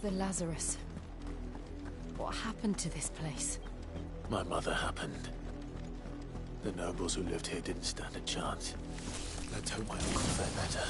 The Lazarus. What happened to this place? My mother happened. The nobles who lived here didn't stand a chance. Let's hope my uncle fared better.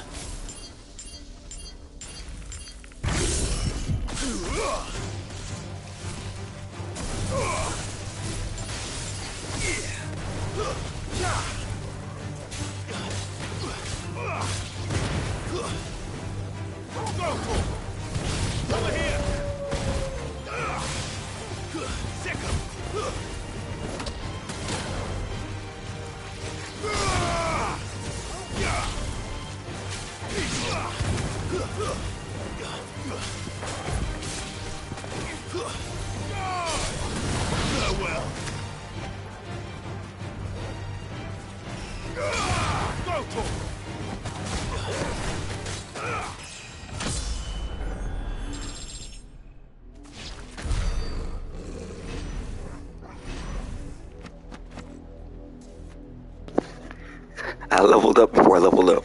I leveled up before I leveled up.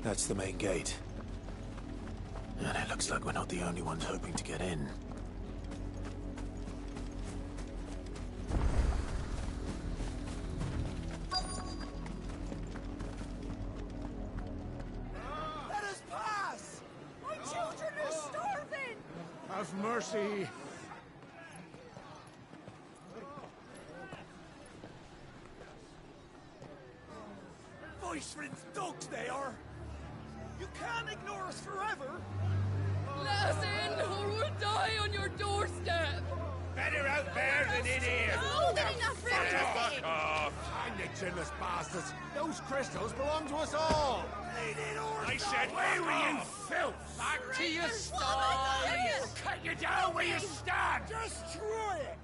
That's the main gate. And it looks like we're not the only ones hoping to get in. Let us pass! My children are starving! Have mercy! Voice-rinsed dogs they are! You can't ignore us forever! Let us in, or we'll die on your doorstep! Better out there than in here! More than enough room to Fuck sit! off! Hang the chinless bastards! Those crystals belong to us all! I said, where were you, filth? Back to your stall! Cut you down where you stand! Destroy it!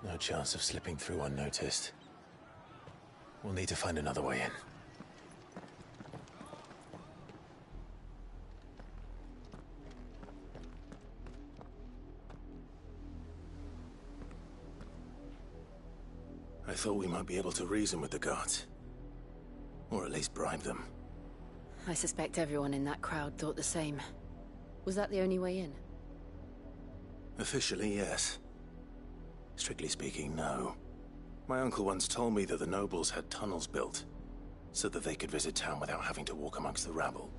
No chance of slipping through unnoticed. We'll need to find another way in. I thought we might be able to reason with the guards. Or at least bribe them. I suspect everyone in that crowd thought the same. Was that the only way in? Officially, yes. Strictly speaking, no. My uncle once told me that the nobles had tunnels built, so that they could visit town without having to walk amongst the rabble.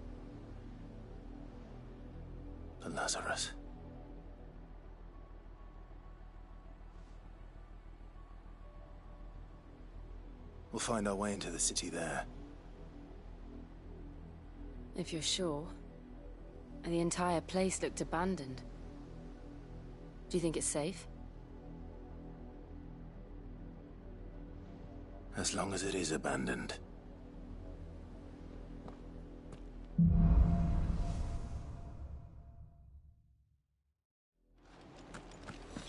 But Lazarus... We'll find our way into the city there. If you're sure. The entire place looked abandoned. Do you think it's safe? As long as it is abandoned.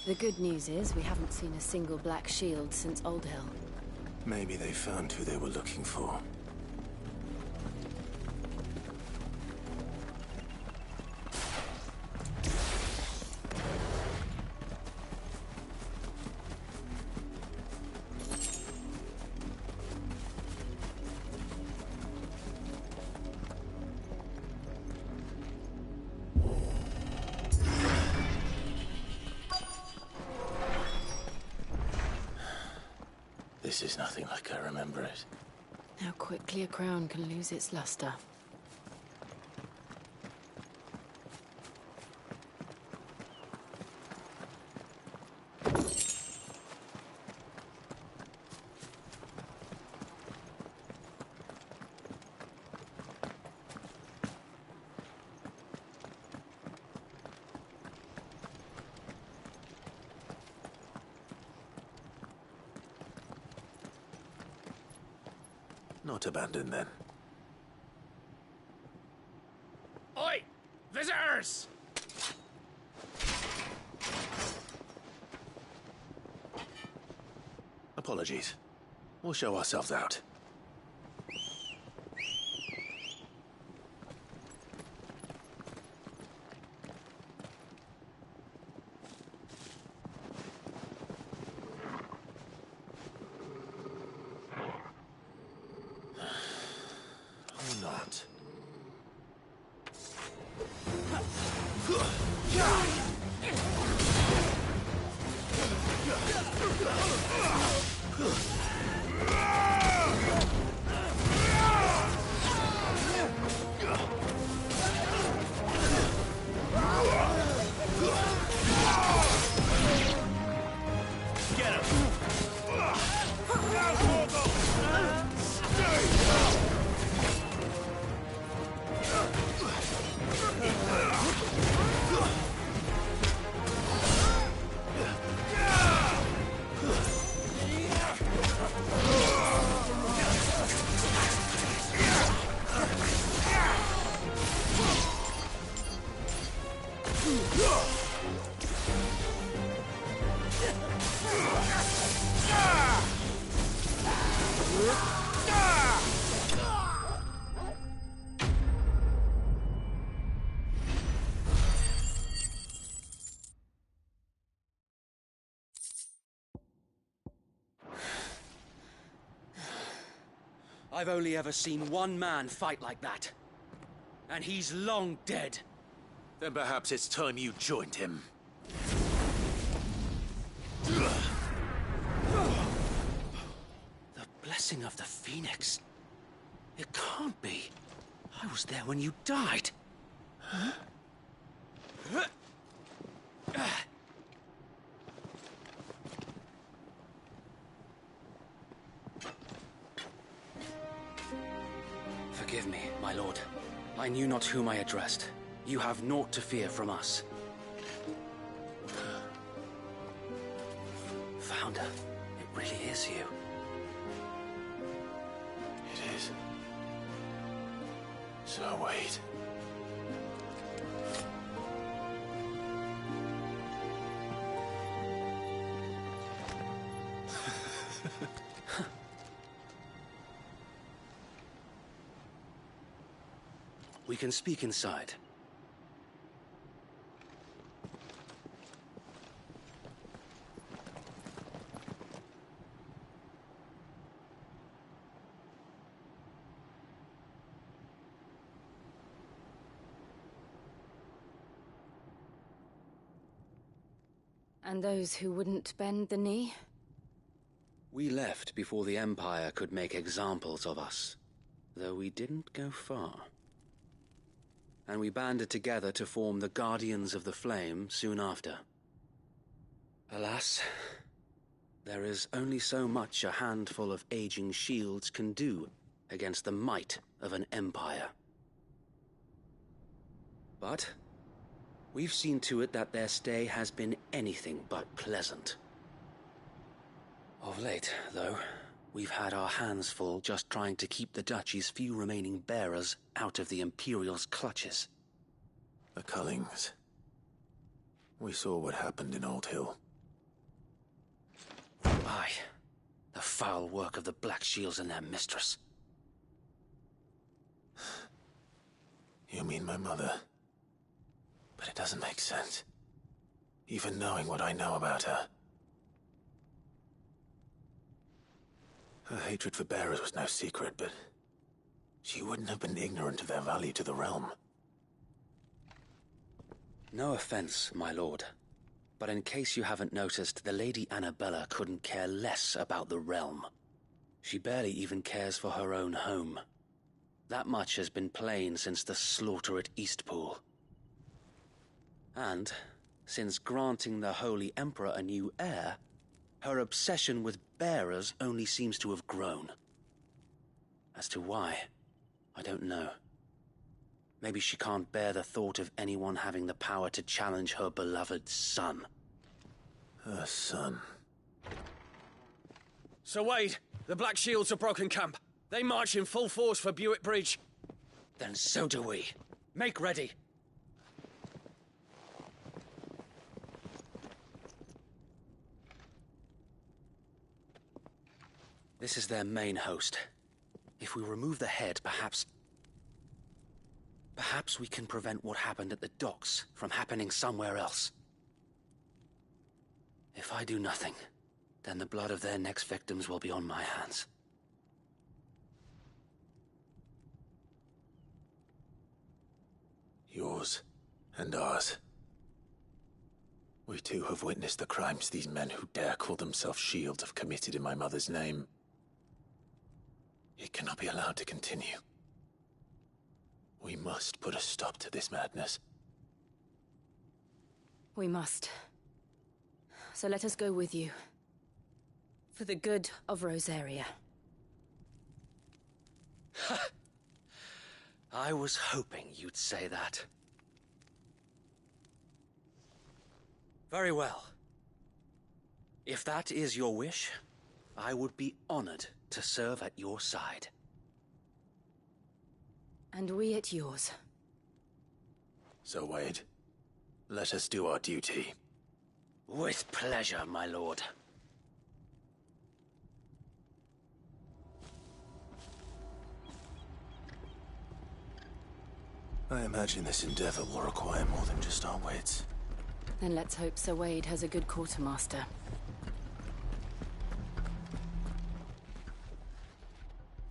The good news is we haven't seen a single black shield since Old Hill. Maybe they found who they were looking for. This is nothing like I remember it. How quickly a crown can lose its luster. Not abandoned, then. Oi! Visitors! Apologies. We'll show ourselves out. Or not. I've only ever seen one man fight like that. And he's long dead. Then perhaps it's time you joined him. The blessing of the Phoenix. It can't be. I was there when you died. Huh? Forgive me, my lord. I knew not whom I addressed. You have naught to fear from us. Founder, it really is you. It is. So wait. We can speak inside. And those who wouldn't bend the knee? We left before the Empire could make examples of us, though we didn't go far. And we banded together to form the Guardians of the Flame soon after. Alas, there is only so much a handful of aging shields can do against the might of an empire. But we've seen to it that their stay has been anything but pleasant. Of late, though, we've had our hands full just trying to keep the Duchy's few remaining bearers out of the Imperial's clutches. The Cullings. We saw what happened in Old Hill. Aye, the foul work of the Black Shields and their mistress. You mean my mother? But it doesn't make sense. Even knowing what I know about her. Her hatred for bearers was no secret, but she wouldn't have been ignorant of their value to the realm. No offense, my lord, but in case you haven't noticed, the Lady Annabella couldn't care less about the realm. She barely even cares for her own home. That much has been plain since the slaughter at Eastpool. And, since granting the Holy Emperor a new heir, her obsession with bearers only seems to have grown. As to why, I don't know. Maybe she can't bear the thought of anyone having the power to challenge her beloved son. Her son. Sir Wade, the Black Shields have broken camp. They march in full force for Buick Bridge. Then so do we. Make ready. This is their main host. If we remove the head, perhaps we can prevent what happened at the docks from happening somewhere else. If I do nothing, then the blood of their next victims will be on my hands. Yours and ours. We too have witnessed the crimes these men who dare call themselves shields have committed in my mother's name. It cannot be allowed to continue. We must put a stop to this madness. We must. So let us go with you. For the good of Rosaria. I was hoping you'd say that. Very well. If that is your wish, I would be honored to serve at your side. And we at yours. So, Wade, let us do our duty. With pleasure, my lord. I imagine this endeavor will require more than just our wits. Then let's hope Sir Wade has a good quartermaster.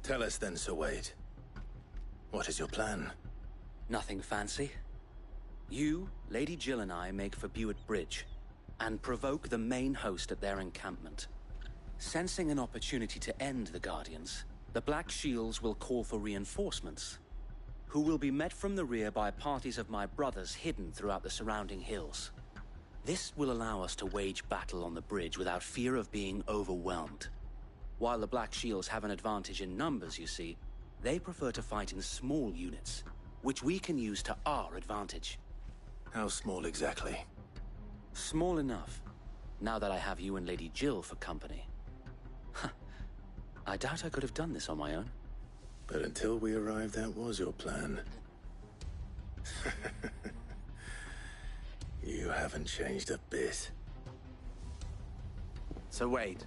Tell us then, Sir Wade. What is your plan? Nothing fancy. You, Lady Jill and I make for Buick Bridge, and provoke the main host at their encampment. Sensing an opportunity to end the Guardians, the Black Shields will call for reinforcements, who will be met from the rear by parties of my brothers hidden throughout the surrounding hills. This will allow us to wage battle on the bridge without fear of being overwhelmed. While the Black Shields have an advantage in numbers, you see, they prefer to fight in small units, which we can use to our advantage. How small exactly? Small enough, now that I have you and Lady Jill for company. I doubt I could have done this on my own. But until we arrived, that was your plan. You haven't changed a bit. So Wade,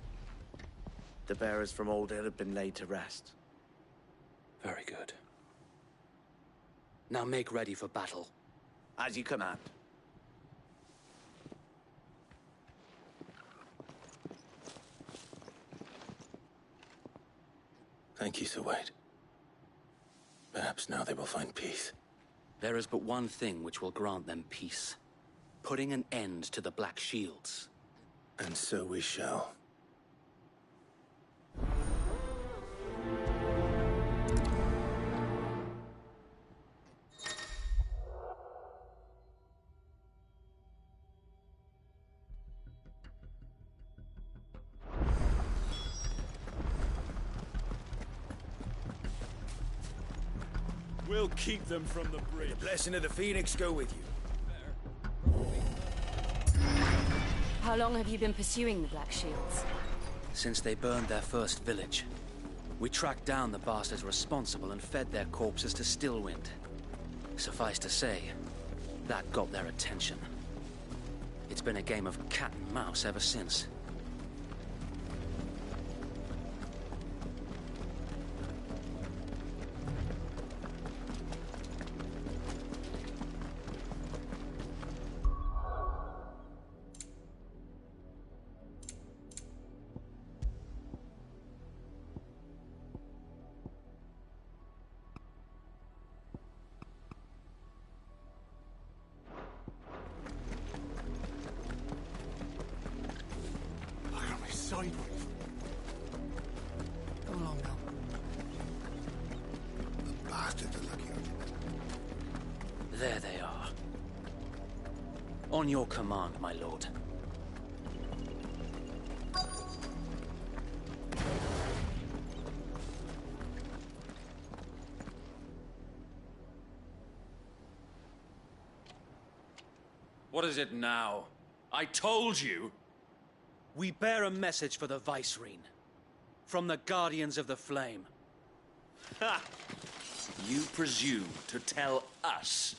The bearers from Old Hill have been laid to rest. Very good. Now make ready for battle. As you command. Thank you, Sir Wade. Perhaps now they will find peace. There is but one thing which will grant them peace. Putting an end to the Black Shields. And so we shall. We'll keep them from the bridge. The blessing of the Phoenix go with you. How long have you been pursuing the Black Shields? Since they burned their first village. We tracked down the bastards responsible and fed their corpses to Stillwind. Suffice to say, that got their attention. It's been a game of cat and mouse ever since. Sideways. Come along now. The bastards are lucky on you. There they are. On your command, my lord. What is it now? I told you! We bear a message for the Vicereine. From the Guardians of the Flame. Ha! You presume to tell us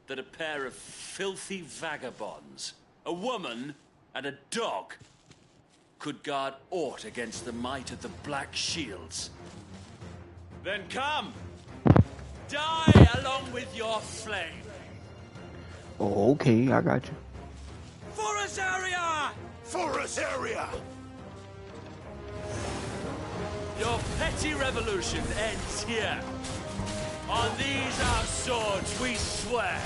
that a pair of filthy vagabonds, a woman and a dog, could guard aught against the might of the Black Shields? Then come! Die along with your flame! Oh, okay, I got you. For Azaria! For us area! Your petty revolution ends here. On these our swords we swear.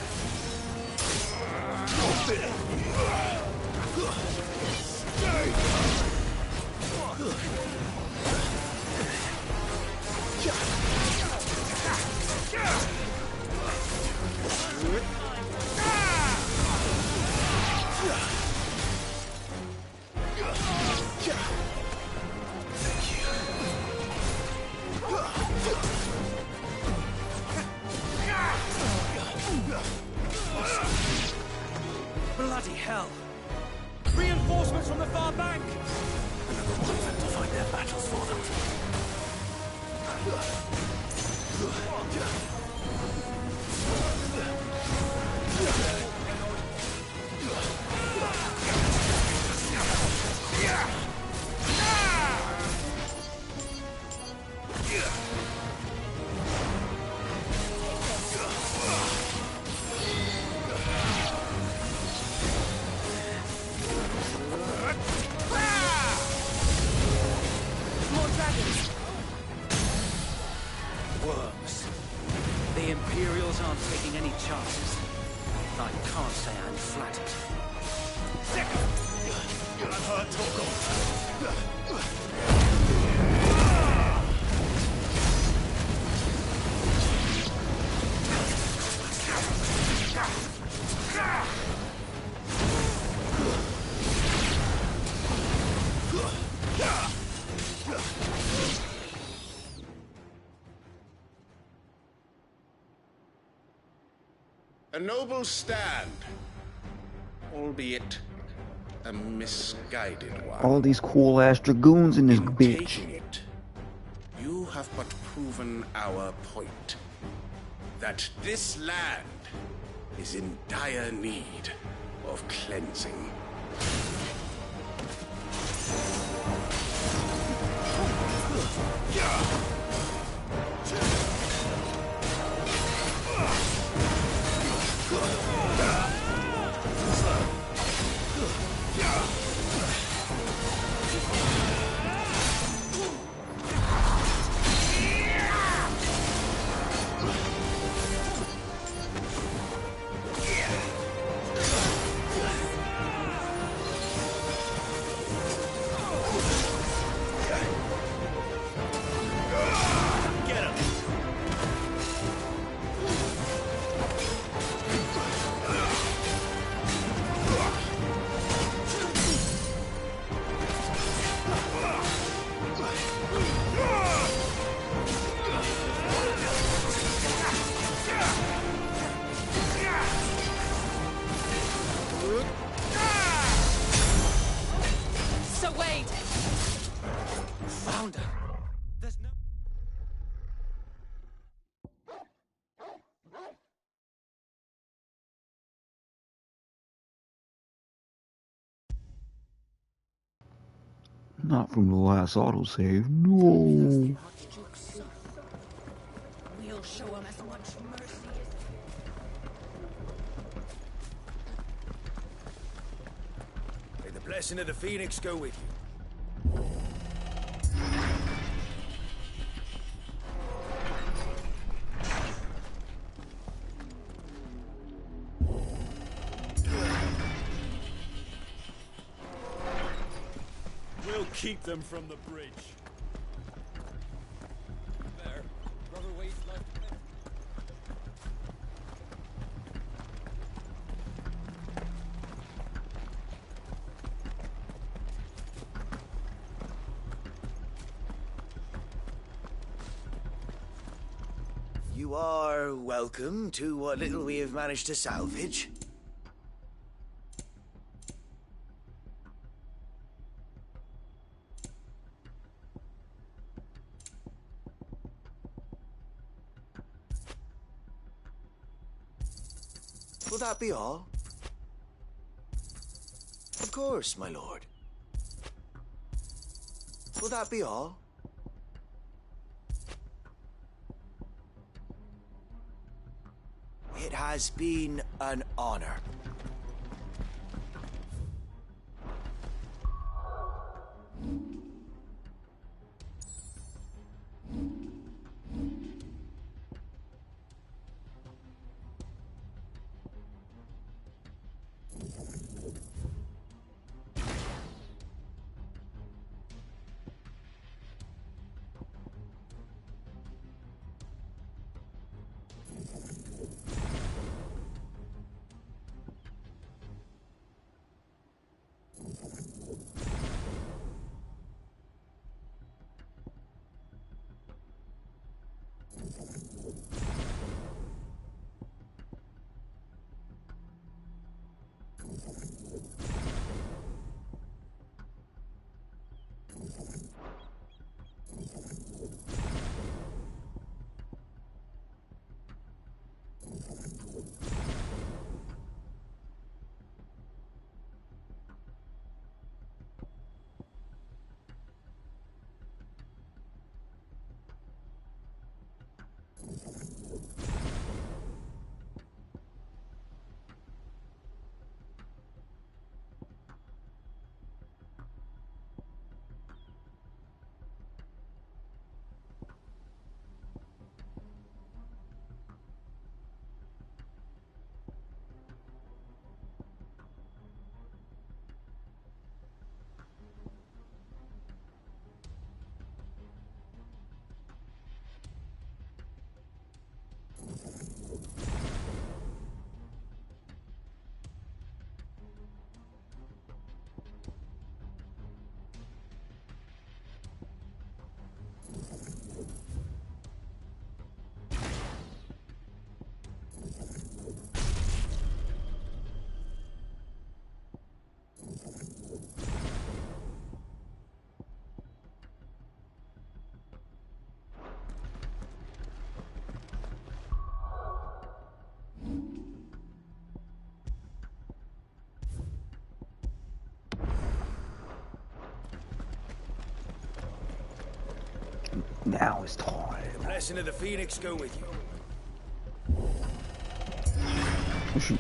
Bloody hell! Reinforcements from the far bank! Another one of them to fight their battles for them. More dragons! Worms. The Imperials aren't taking any chances. I can't say I'm flattered. A noble stand, albeit a misguided one. All these cool ass dragoons in this In bitch. taking it, you have but proven our point. That this land is in dire need of cleansing. to wait! Found her. There's no... Not from the last autosave. No. We'll show him as much mercy as... May the blessing of the Phoenix go with you. We'll keep them from the bridge. There. Brother Wade's life depends. You are welcome to what little we have managed to salvage. Will that be all? Of course, my lord. Will that be all? It has been an honor. Now it's time. The blessing of the Phoenix go with you. Oh, shoot.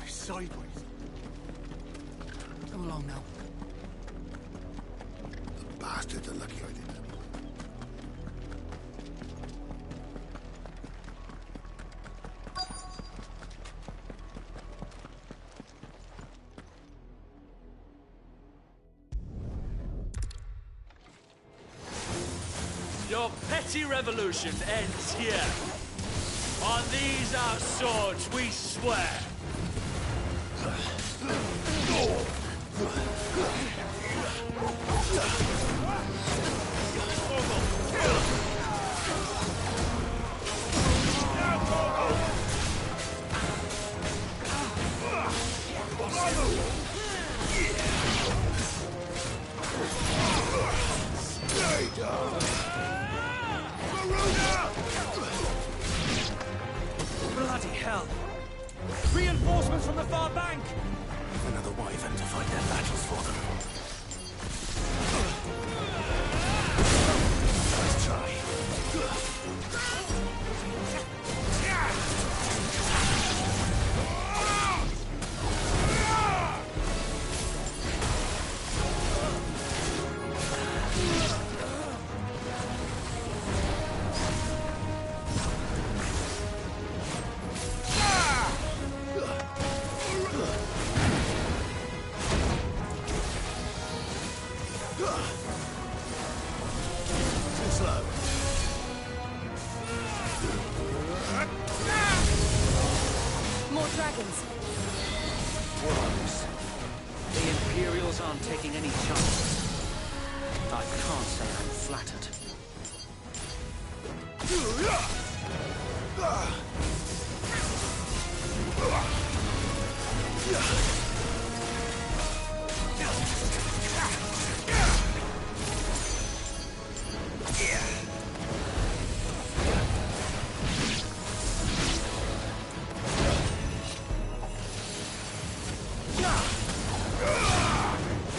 Sideways. Come along now. The bastards are lucky I did that. Your petty revolution ends here. On these our swords we swear. Bloody hell! Reinforcements from the far bank! Another wyvern to fight their battles for them. Nice try. More dragons. Worms. The Imperials aren't taking any chances. I can't say I'm flattered.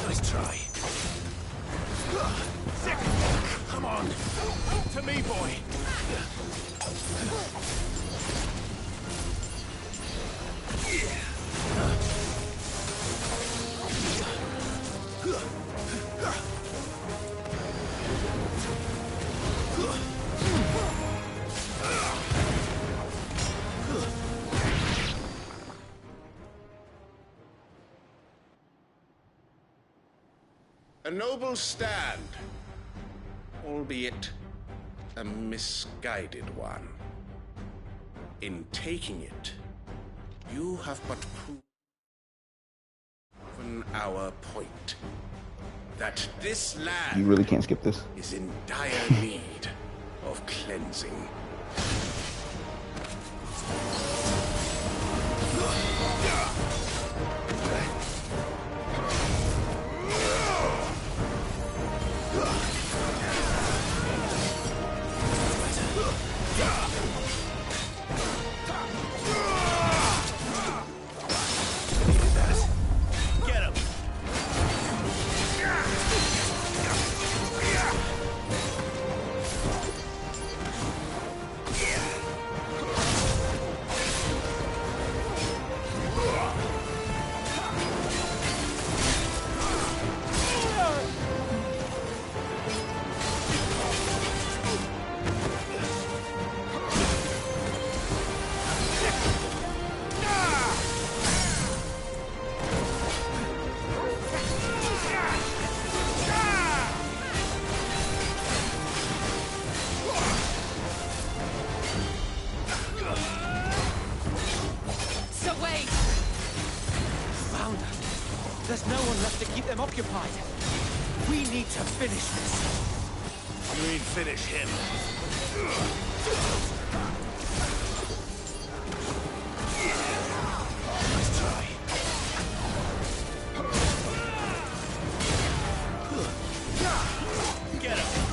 Nice try. Come on. To me, boy. A noble stand, albeit a misguided one. In taking it, you have but proven our point. That this land You really can't skip this. is in dire need of cleansing. There's no one left to keep them occupied. We need to finish this. You mean finish him? Nice try. Get him!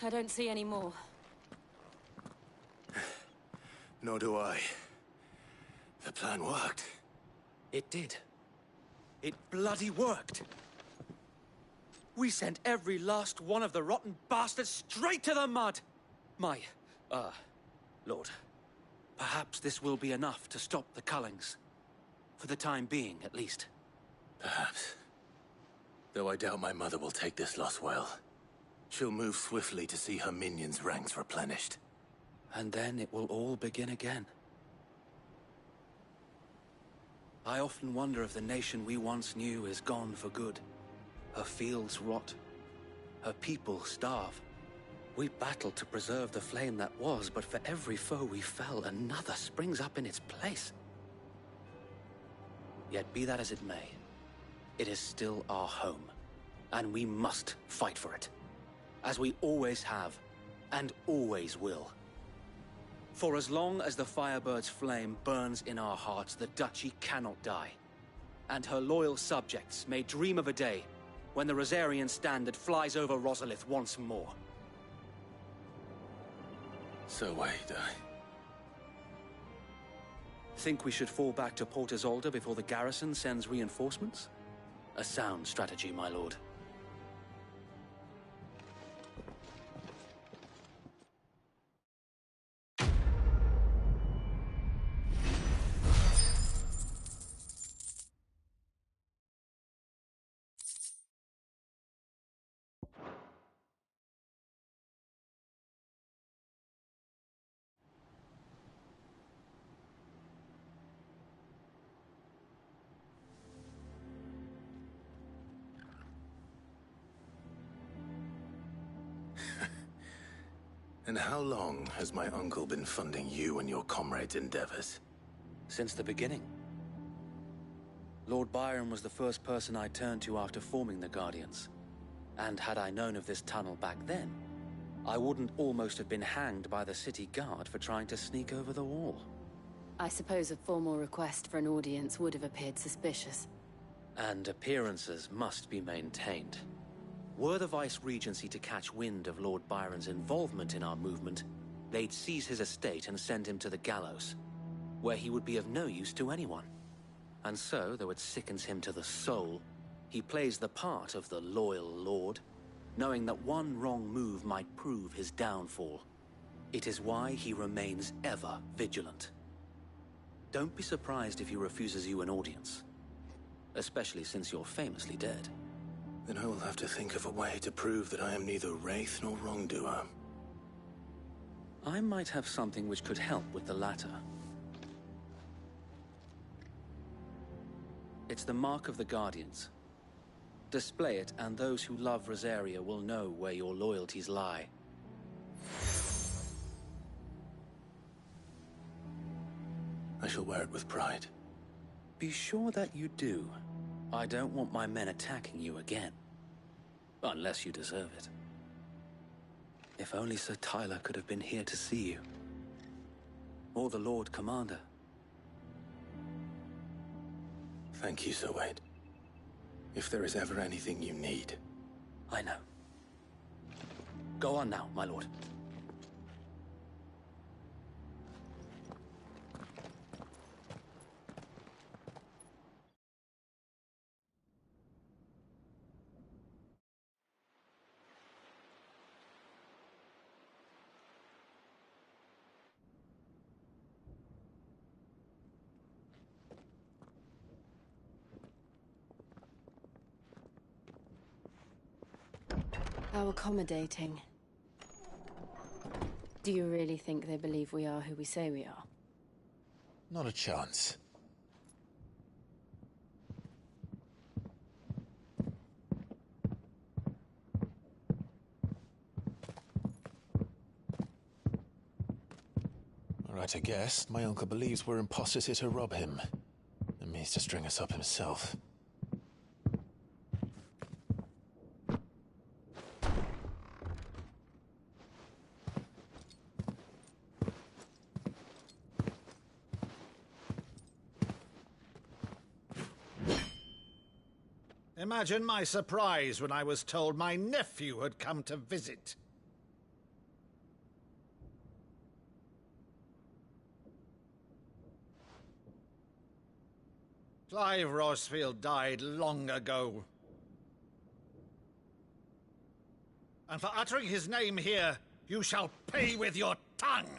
I don't see any more. Nor do I. The plan worked. It did. It bloody worked. We sent every last one of the rotten bastards straight to the mud! My, Lord, perhaps this will be enough to stop the Cullings. For the time being, at least. Perhaps. Though I doubt my mother will take this loss well. She'll move swiftly to see her minions' ranks replenished. And then it will all begin again. I often wonder if the nation we once knew is gone for good. Her fields rot. Her people starve. We battled to preserve the flame that was, but for every foe we fell, another springs up in its place. Yet be that as it may, it is still our home, and we must fight for it, as we always have, and always will. For as long as the Firebird's flame burns in our hearts, the Duchy cannot die, and her loyal subjects may dream of a day when the Rosarian standard flies over Rosalith once more. So wait, Think we should fall back to Port Isolde before the garrison sends reinforcements? A sound strategy, my lord. And how long has my uncle been funding you and your comrades' endeavors? Since the beginning. Lord Byron was the first person I turned to after forming the Guardians. And had I known of this tunnel back then, I wouldn't almost have been hanged by the city guard for trying to sneak over the wall. I suppose a formal request for an audience would have appeared suspicious. And appearances must be maintained. Were the Vice-Regency to catch wind of Lord Byron's involvement in our movement, they'd seize his estate and send him to the gallows, where he would be of no use to anyone. And so, though it sickens him to the soul, he plays the part of the loyal lord, knowing that one wrong move might prove his downfall. It is why he remains ever vigilant. Don't be surprised if he refuses you an audience, especially since you're famously dead. Then I will have to think of a way to prove that I am neither wraith nor wrongdoer. I might have something which could help with the latter. It's the mark of the Guardians. Display it, and those who love Rosaria will know where your loyalties lie. I shall wear it with pride. Be sure that you do. I don't want my men attacking you again. Unless you deserve it. If only Sir Tyler could have been here to see you. Or the Lord Commander. Thank you, Sir Wade. If there is ever anything you need. I know. Go on now, my lord. How accommodating. Do you really think they believe we are who we say we are? Not a chance. All right, I guess. My uncle believes we're imposters here to rob him. And means to string us up himself. Imagine my surprise when I was told my nephew had come to visit. Clive Rosfield died long ago. And for uttering his name here, you shall pay with your tongue!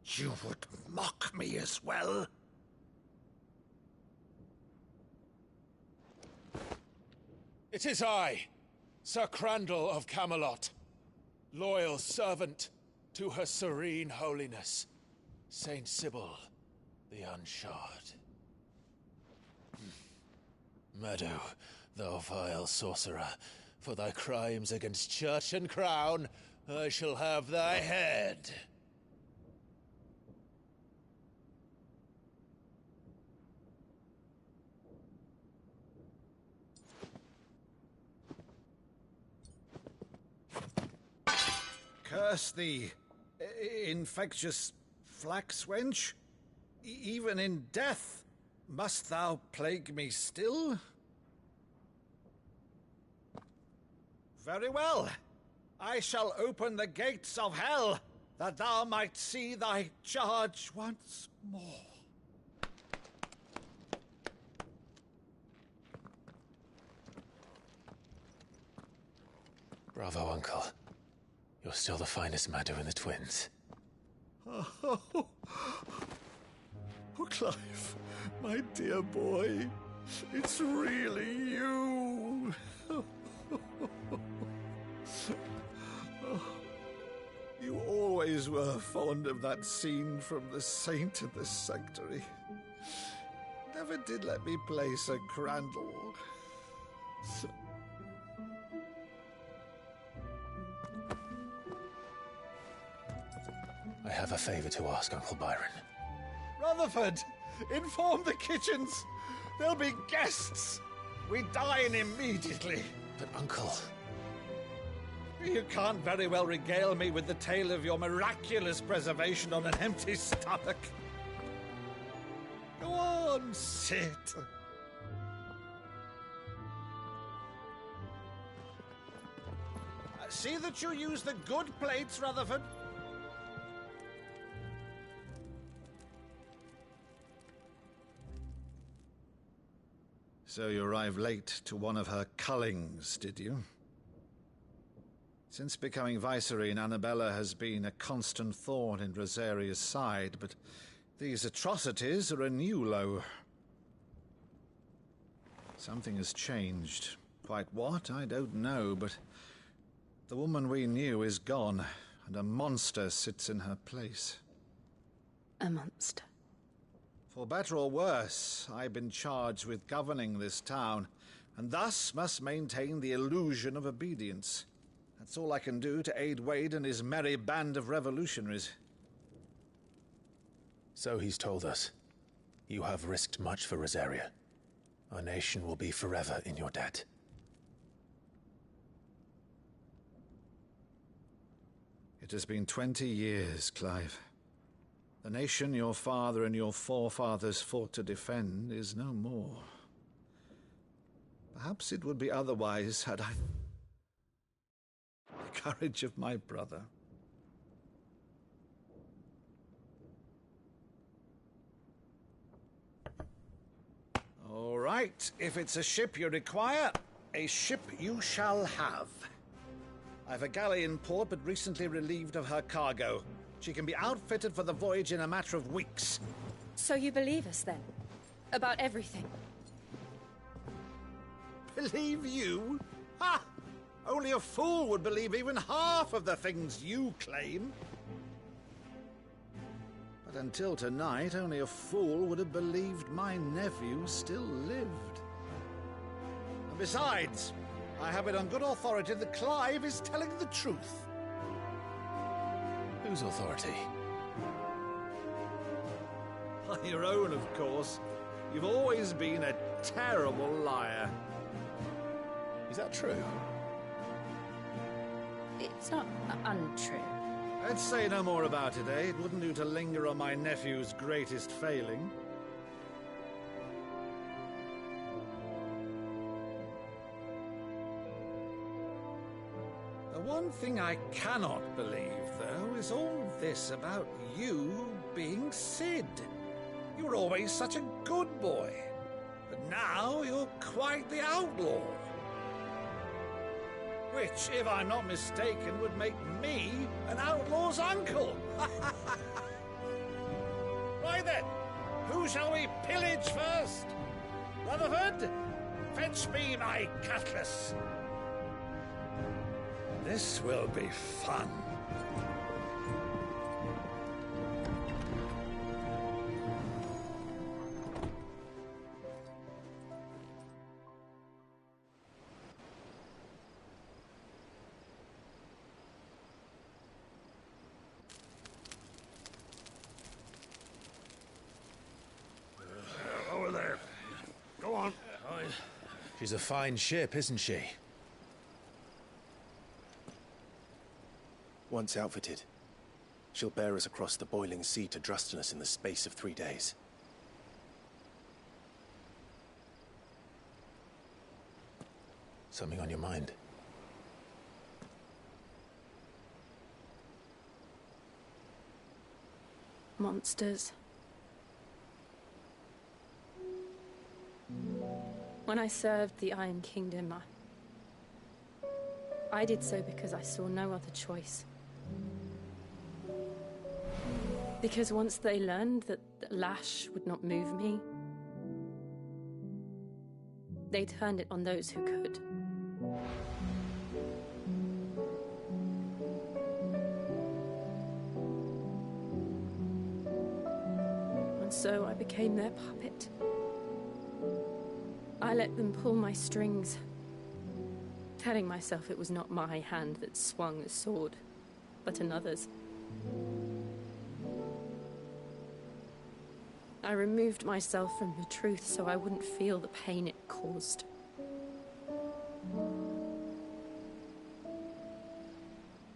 You would mock me as well? It is I, Sir Crandall of Camelot, loyal servant to Her Serene Holiness, Saint Sybil the Unshod. Meadow, thou vile sorcerer, for thy crimes against church and crown, I shall have thy head. Curse thee, infectious flax wench. Even in death, must thou plague me still? Very well. I shall open the gates of hell, that thou might see thy charge once more. Bravo, Uncle. You're still the finest Maddu in the twins. Oh, Clive, my dear boy, it's really you. You always were fond of that scene from The Saint in the Sanctuary. Never did let me play Sir Crandall. I have a favor to ask, Uncle Byron. Rutherford, inform the kitchens. There'll be guests. We dine immediately. But, Uncle... You can't very well regale me with the tale of your miraculous preservation on an empty stomach. Go on, sit. See that you use the good plates, Rutherford. So you arrived late to one of her cullings, did you? Since becoming Vicereine, Annabella has been a constant thorn in Rosaria's side, but these atrocities are a new low. Something has changed. Quite what, I don't know, but the woman we knew is gone, and a monster sits in her place. A monster? For better or worse, I've been charged with governing this town, and thus must maintain the illusion of obedience. That's all I can do to aid Wade and his merry band of revolutionaries. So he's told us. You have risked much for Rosaria. Our nation will be forever in your debt. It has been 20 years, Clive. The nation your father and your forefathers fought to defend is no more. Perhaps it would be otherwise had I the courage of my brother. All right, if it's a ship you require, a ship you shall have. I've a galley in port, but recently relieved of her cargo. She can be outfitted for the voyage in a matter of weeks. So you believe us, then? About everything? Believe you? Ha! Only a fool would believe even half of the things you claim. But until tonight, only a fool would have believed my nephew still lived. And besides, I have it on good authority that Clive is telling the truth. Whose authority? By your own, of course. You've always been a terrible liar. Is that true? It's not untrue. Let's say no more about it, eh? It wouldn't do to linger on my nephew's greatest failing. One thing I cannot believe, though, is all this about you being Sid. You were always such a good boy, but now you're quite the outlaw. Which, if I'm not mistaken, would make me an outlaw's uncle. Right then, who shall we pillage first? Rutherford, fetch me my cutlass. This will be fun. Over there. Go on. She's a fine ship, isn't she? Once outfitted, she'll bear us across the boiling sea to Drustinus in the space of 3 days. Something on your mind? Monsters. When I served the Iron Kingdom, I did so because I saw no other choice. Because once they learned that the lash would not move me, they turned it on those who could. And so I became their puppet. I let them pull my strings, telling myself it was not my hand that swung the sword, but another's. I removed myself from the truth so I wouldn't feel the pain it caused.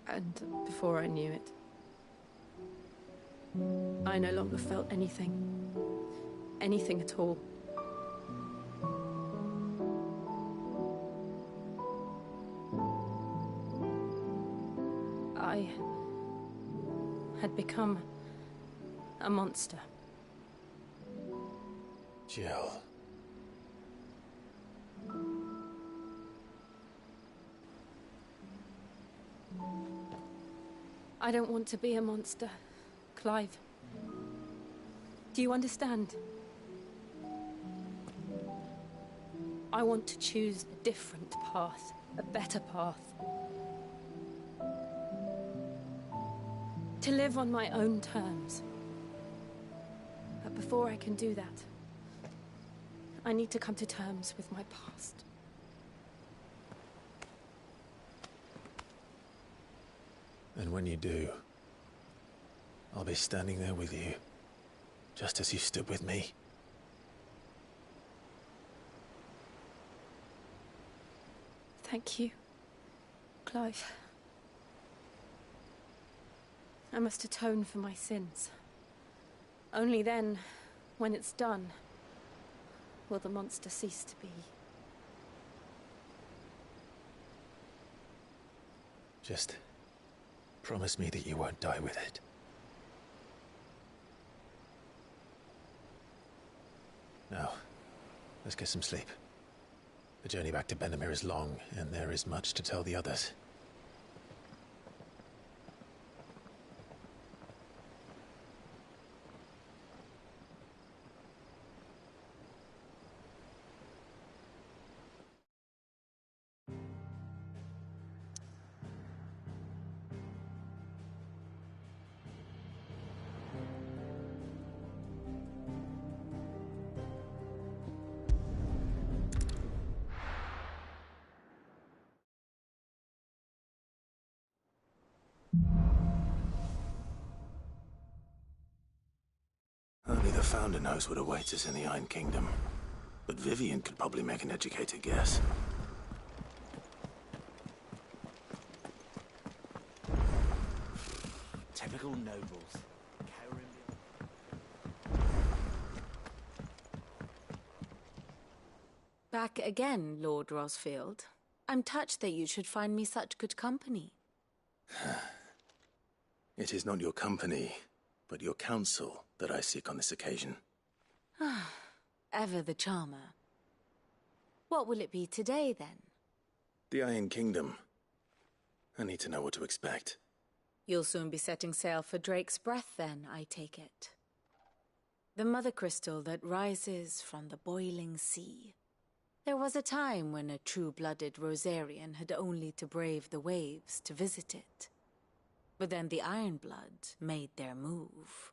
And before I knew it, I no longer felt anything. Anything at all. I had become a monster. Jill. I don't want to be a monster, Clive. Do you understand? I want to choose a different path, a better path. To live on my own terms. But before I can do that, I need to come to terms with my past. And when you do, I'll be standing there with you, just as you stood with me. Thank you, Clive. I must atone for my sins. Only then, when it's done, will the monster cease to be. Just promise me that you won't die with it. Now, let's get some sleep. The journey back to Benamir is long, and there is much to tell the others. Only the Founder knows what awaits us in the Iron Kingdom. But Vivian could probably make an educated guess. Typical nobles. Back again, Lord Rosfield. I'm touched that you should find me such good company. It is not your company, but your counsel that I seek on this occasion. Ever the charmer. What will it be today, then? The Iron Kingdom. I need to know what to expect. You'll soon be setting sail for Drake's Breath, then, I take it. The mother crystal that rises from the boiling sea. There was a time when a true-blooded Rosarian had only to brave the waves to visit it. But then the Ironblood made their move.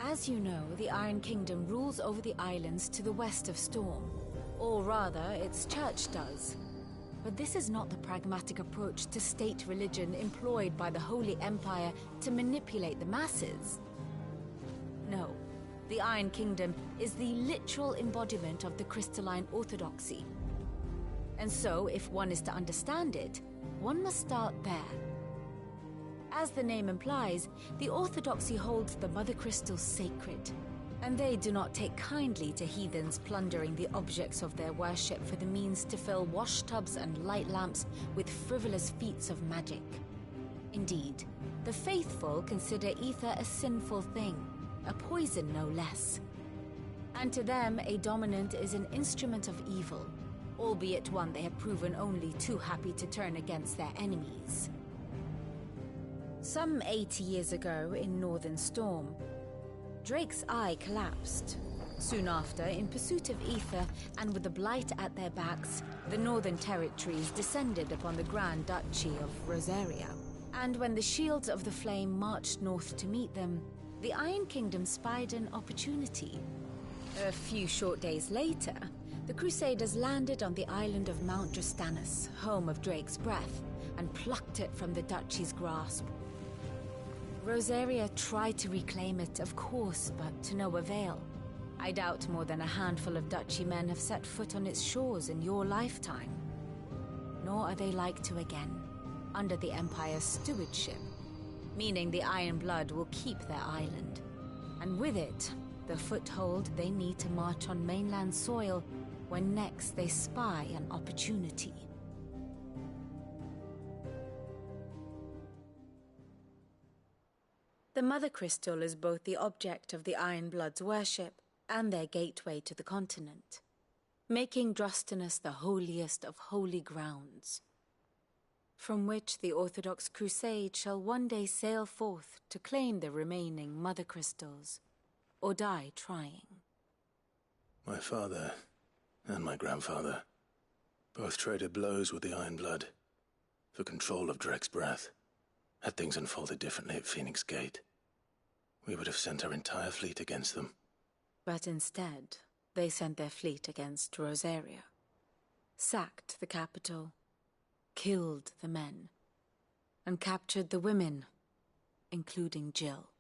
As you know, the Iron Kingdom rules over the islands to the west of Storm. Or rather, its church does. But this is not the pragmatic approach to state religion employed by the Holy Empire to manipulate the masses. No, the Iron Kingdom is the literal embodiment of the crystalline orthodoxy. And so, if one is to understand it, one must start there. As the name implies, the orthodoxy holds the mother crystals sacred, and they do not take kindly to heathens plundering the objects of their worship for the means to fill washtubs and light lamps with frivolous feats of magic. Indeed, the faithful consider ether a sinful thing, a poison no less. And to them, a dominant is an instrument of evil, albeit one they have proven only too happy to turn against their enemies. Some 80 years ago in Northern Storm, Drake's eye collapsed. Soon after, in pursuit of ether and with the blight at their backs, the Northern Territories descended upon the Grand Duchy of Rosaria. And when the Shields of the Flame marched north to meet them, the Iron Kingdom spied an opportunity. A few short days later, the Crusaders landed on the island of Mount Drastanus, home of Drake's Breath, and plucked it from the Duchy's grasp. Rosaria tried to reclaim it, of course, but to no avail. I doubt more than a handful of Duchy men have set foot on its shores in your lifetime. Nor are they like to again, under the Empire's stewardship, meaning the Iron Blood will keep their island. And with it, the foothold they need to march on mainland soil when next they spy an opportunity. The Mother Crystal is both the object of the Iron Blood's worship and their gateway to the continent, making Drastanus the holiest of holy grounds, from which the Orthodox Crusade shall one day sail forth to claim the remaining Mother Crystals, or die trying. My father and my grandfather both traded blows with the Iron Blood for control of Drake's Breath. Had things unfolded differently at Phoenix Gate, we would have sent our entire fleet against them. But instead, they sent their fleet against Rosaria, sacked the capital, killed the men, and captured the women, including Jill.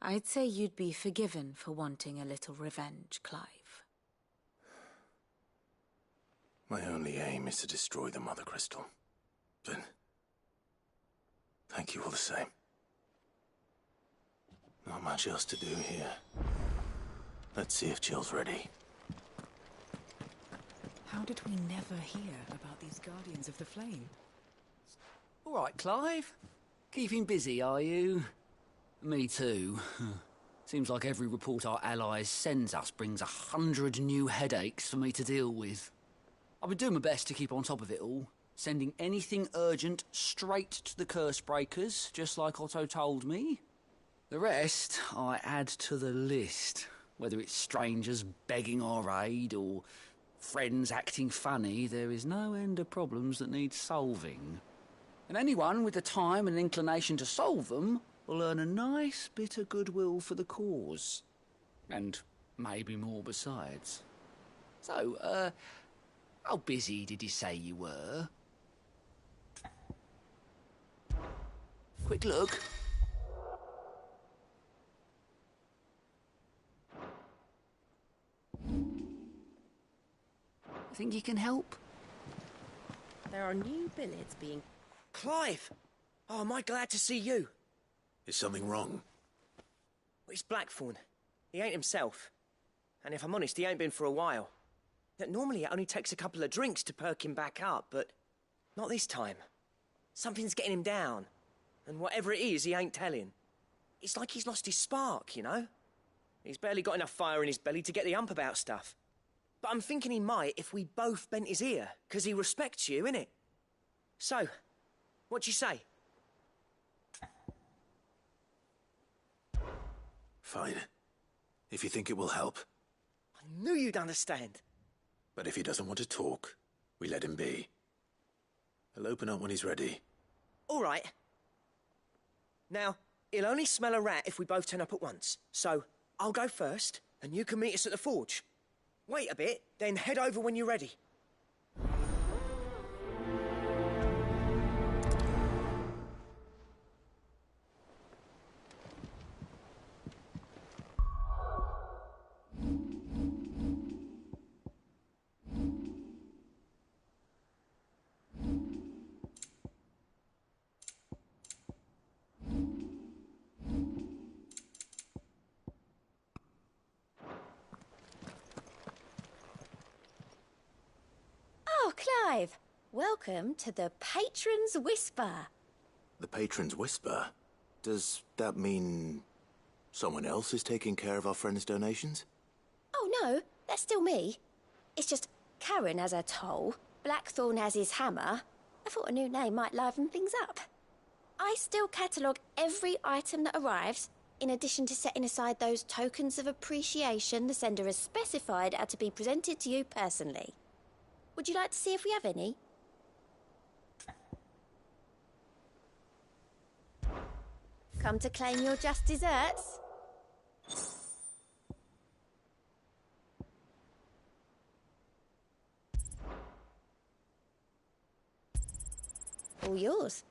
I'd say you'd be forgiven for wanting a little revenge, Clive. My only aim is to destroy the Mother Crystal. But thank you all the same. Not much else to do here. Let's see if Jill's ready. How did we never hear about these Guardians of the Flame? All right, Clive. Keeping busy, are you? Me too. Seems like every report our allies sends us brings 100 new headaches for me to deal with. I've been doing my best to keep on top of it all, sending anything urgent straight to the Curse Breakers, just like Otto told me. The rest I add to the list, whether it's strangers begging our aid or friends acting funny. There is no end of problems that need solving. And anyone with the time and inclination to solve them will earn a nice bit of goodwill for the cause. And maybe more besides. So, how busy did you say you were? Quick look. Think you can help? There are new billets being... Clive! Oh, am I glad to see you? Is something wrong? It's Blackthorn. He ain't himself. And if I'm honest, he ain't been for a while. Normally it only takes a couple of drinks to perk him back up, but not this time. Something's getting him down. And whatever it is, he ain't telling. It's like he's lost his spark, you know? He's barely got enough fire in his belly to get the ump about stuff. But I'm thinking he might if we both bent his ear, 'cause he respects you, innit? So, what do you say? Fine. If you think it will help. I knew you'd understand. But if he doesn't want to talk, we let him be. He'll open up when he's ready. All right. Now, he'll only smell a rat if we both turn up at once. So, I'll go first, and you can meet us at the forge. Wait a bit, then head over when you're ready. Oh, Clive! Welcome to the Patron's Whisper. The Patron's Whisper? Does that mean someone else is taking care of our friend's donations? Oh, no, that's still me. It's just Karen has her toll, Blackthorn has his hammer. I thought a new name might liven things up. I still catalogue every item that arrives, in addition to setting aside those tokens of appreciation the sender has specified are to be presented to you personally. Would you like to see if we have any? Come to claim your just desserts? All yours.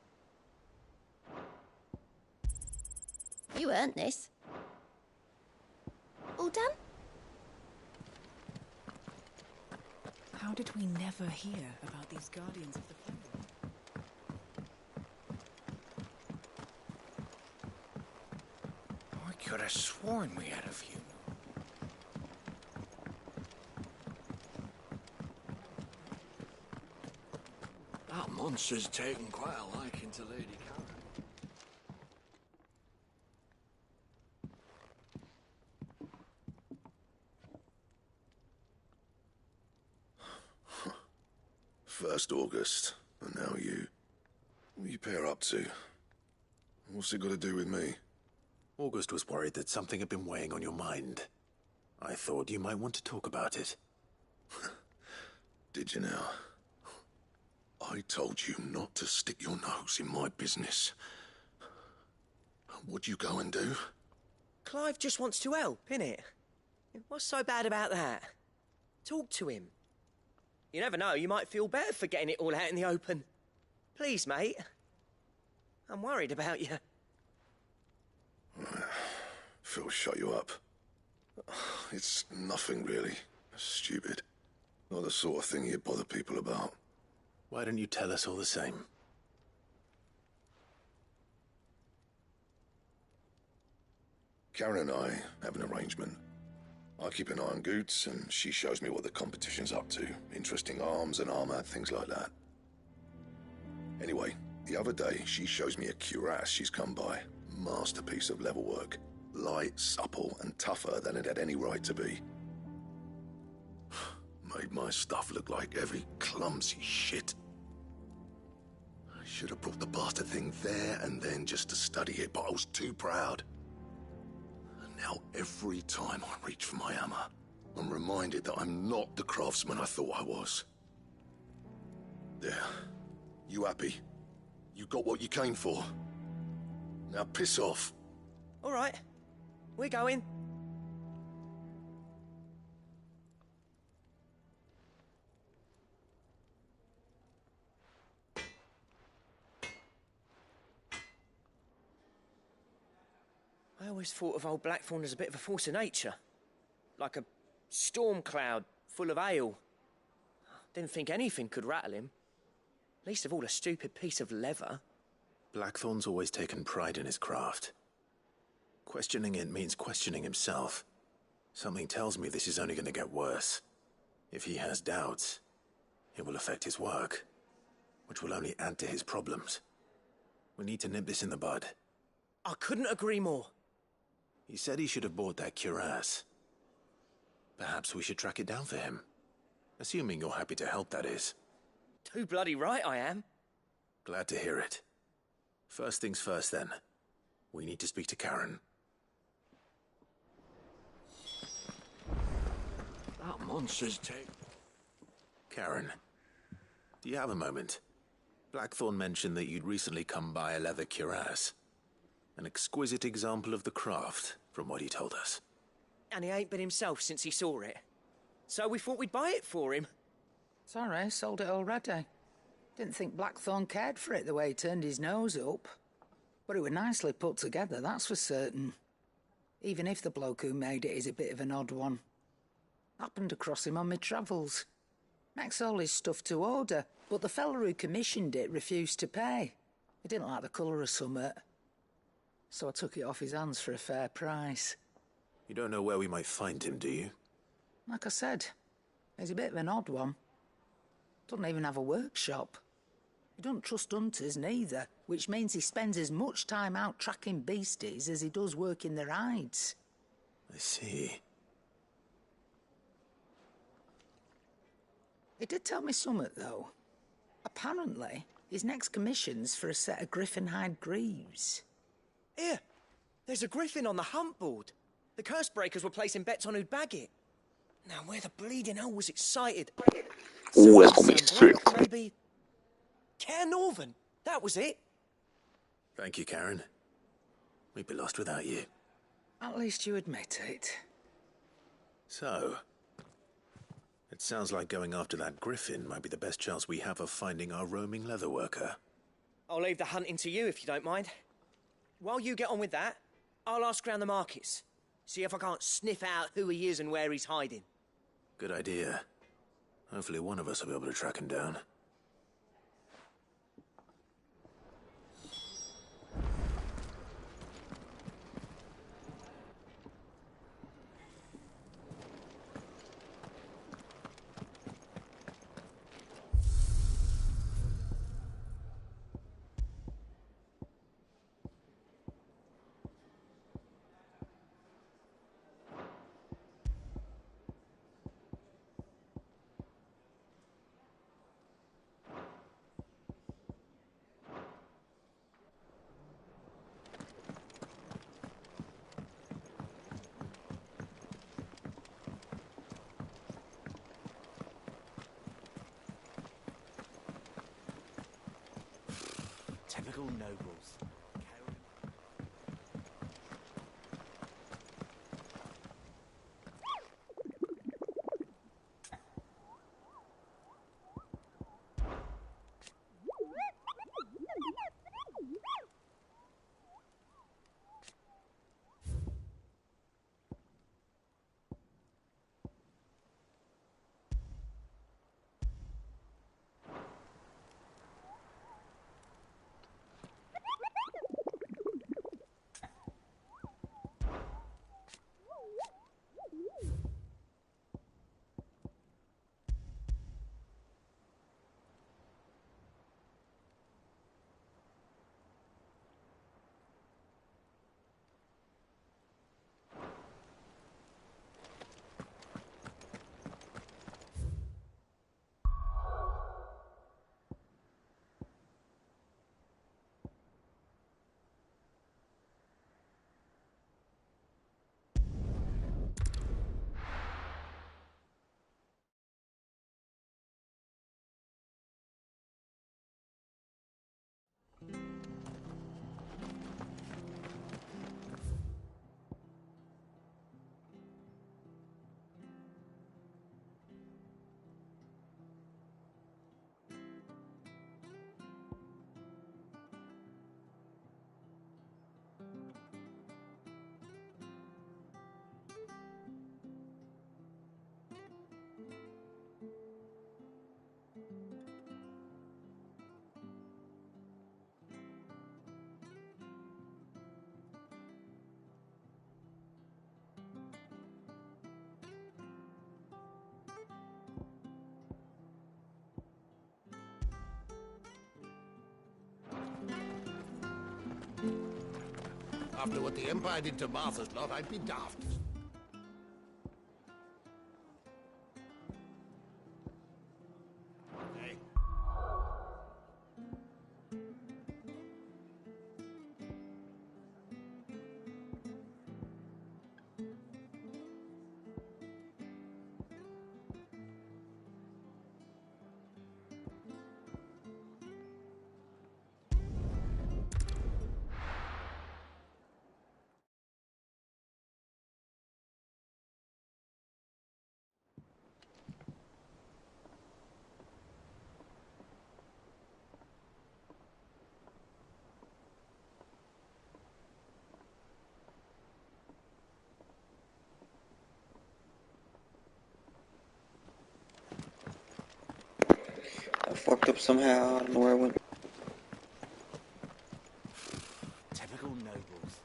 You earned this. All done? How did we never hear about these Guardians of the Flame? I could have sworn we had a few. That monster's taken quite a liking to Lady Karen. First August, and now you. What are you pair up to? What's it got to do with me? August was worried that something had been weighing on your mind. I thought you might want to talk about it. Did you now? I told you not to stick your nose in my business. What'd you go and do? Clive just wants to help, innit? What's so bad about that? Talk to him. You never know, you might feel better for getting it all out in the open. Please, mate. I'm worried about you. Phil shut you up. It's nothing, really. Stupid. Not the sort of thing you bother people about. Why don't you tell us all the same? Karen and I have an arrangement. I keep an eye on Goots, and she shows me what the competition's up to. Interesting arms and armor, things like that. Anyway, the other day, she shows me a cuirass she's come by. Masterpiece of level work. Light, supple, and tougher than it had any right to be. Made my stuff look like heavy, clumsy shit. I should have brought the bastard thing there and then just to study it, but I was too proud. Now, every time I reach for my hammer, I'm reminded that I'm not the craftsman I thought I was. There. You happy? You got what you came for. Now piss off. All right. We're going. I always thought of old Blackthorn as a bit of a force of nature. Like a storm cloud full of hail. Didn't think anything could rattle him. Least of all a stupid piece of leather. Blackthorn's always taken pride in his craft. Questioning it means questioning himself. Something tells me this is only going to get worse. If he has doubts, it will affect his work, which will only add to his problems. We need to nip this in the bud. I couldn't agree more. He said he should have bought that cuirass. Perhaps we should track it down for him. Assuming you're happy to help, that is. Too bloody right I am. Glad to hear it. First things first, then. We need to speak to Karen. That monster's take. Karen, do you have a moment? Blackthorn mentioned that you'd recently come by a leather cuirass. An exquisite example of the craft, from what he told us. And he ain't been himself since he saw it. So we thought we'd buy it for him. Sorry, sold it already. Didn't think Blackthorn cared for it the way he turned his nose up. But it was nicely put together, that's for certain. Even if the bloke who made it is a bit of an odd one. Happened across him on my travels. Makes all his stuff to order, but the fella who commissioned it refused to pay. He didn't like the colour of summit. So I took it off his hands for a fair price. You don't know where we might find him, do you? Like I said, he's a bit of an odd one. Doesn't even have a workshop. He don't trust hunters neither, which means he spends as much time out tracking beasties as he does working their hides. I see. He did tell me something, though. Apparently, his next commission's for a set of griffin hide greaves. Here, there's a griffin on the hunt board. The curse breakers were placing bets on who'd bag it. Now, where the bleeding hell was excited? Ooh, that's gonna be sick. Maybe Care Northern. That was it. Thank you, Karen. We'd be lost without you. At least you admit it. So, it sounds like going after that griffin might be the best chance we have of finding our roaming leather worker. I'll leave the hunting to you if you don't mind. While you get on with that, I'll ask round the markets. See if I can't sniff out who he is and where he's hiding. Good idea. Hopefully one of us will be able to track him down. Typical nobles. After what the Empire did to Martha's lot, I'd be daft. Hey. I fucked up somehow. I don't know where I went. Typical nobles.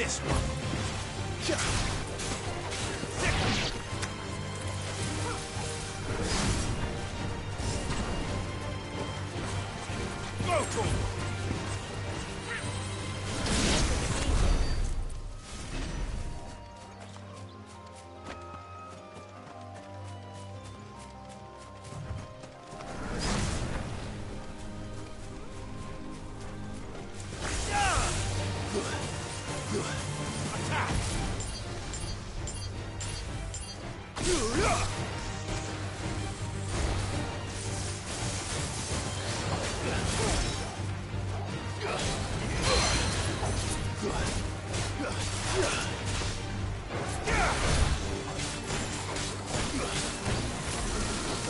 This one. Go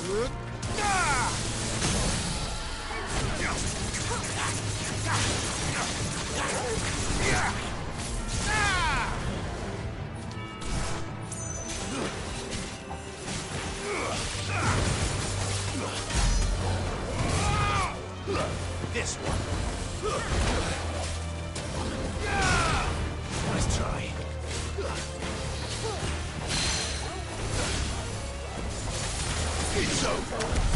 for it. This one. Nice try. It's over.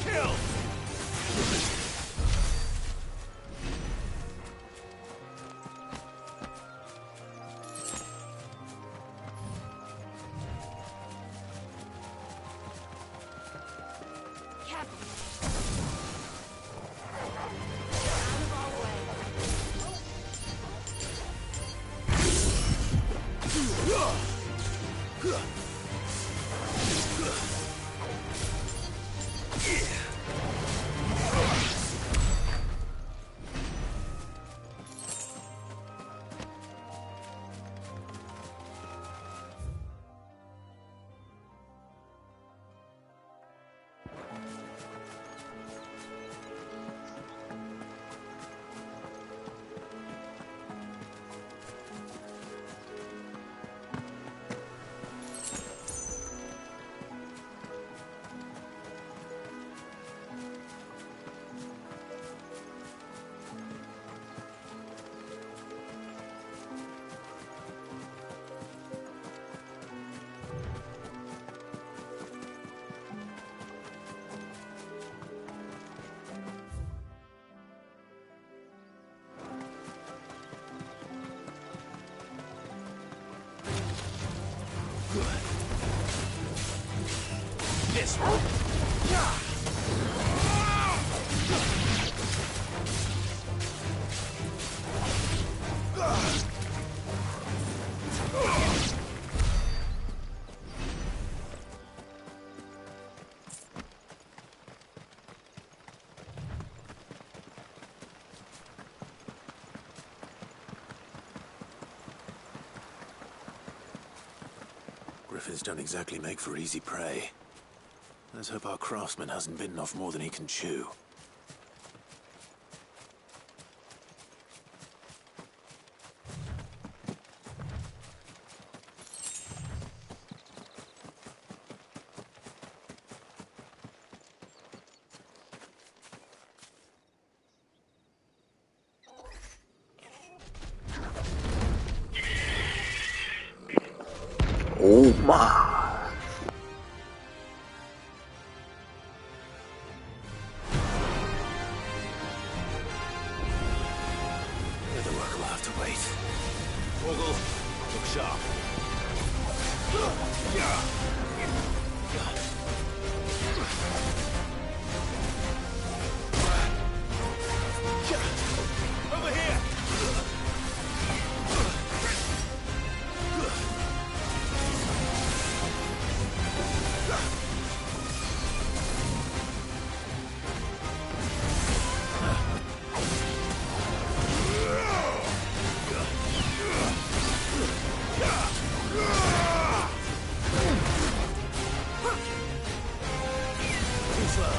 Kill! this one. Griffins don't exactly make for easy prey. Let's hope our craftsman hasn't bitten off more than he can chew. Oh my. The work will have to wait. Morgul, look sharp. Over here! Too slow.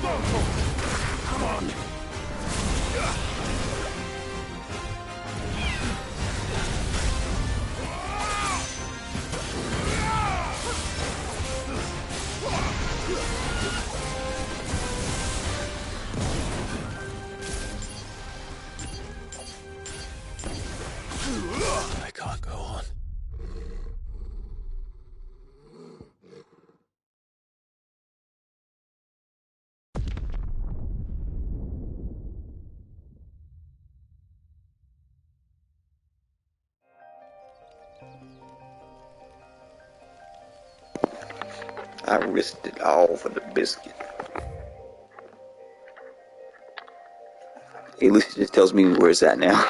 Come on! I can't go on. I risked it all for the biscuit. At least it just tells me where it's at now.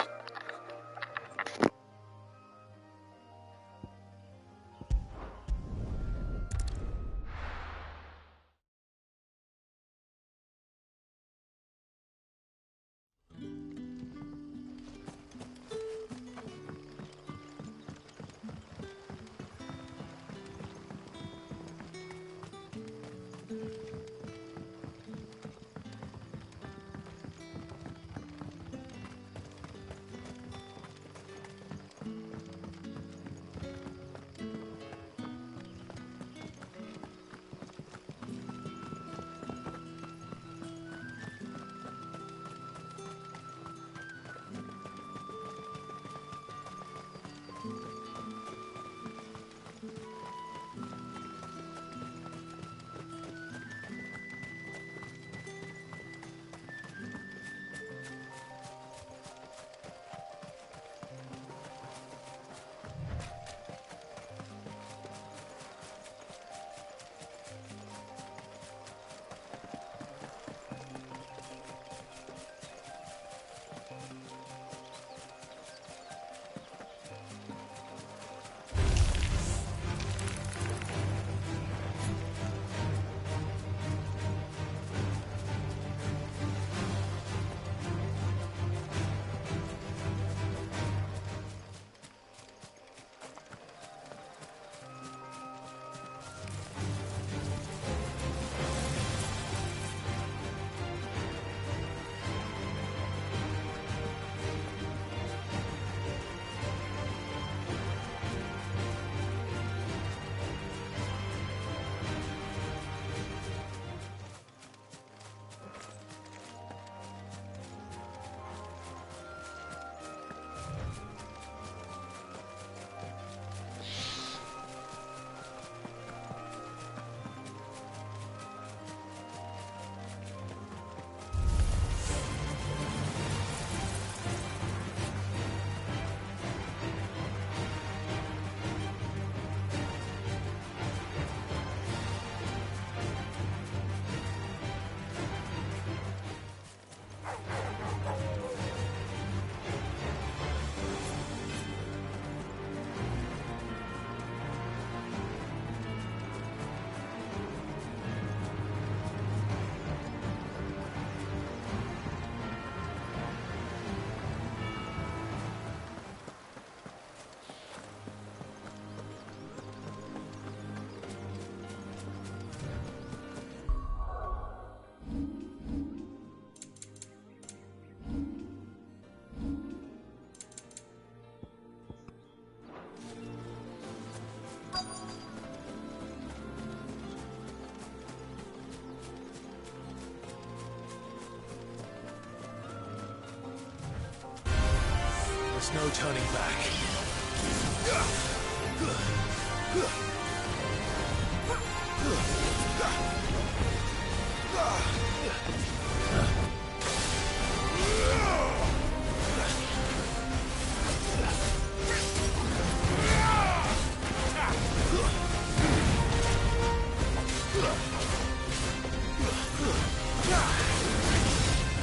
There's no turning back.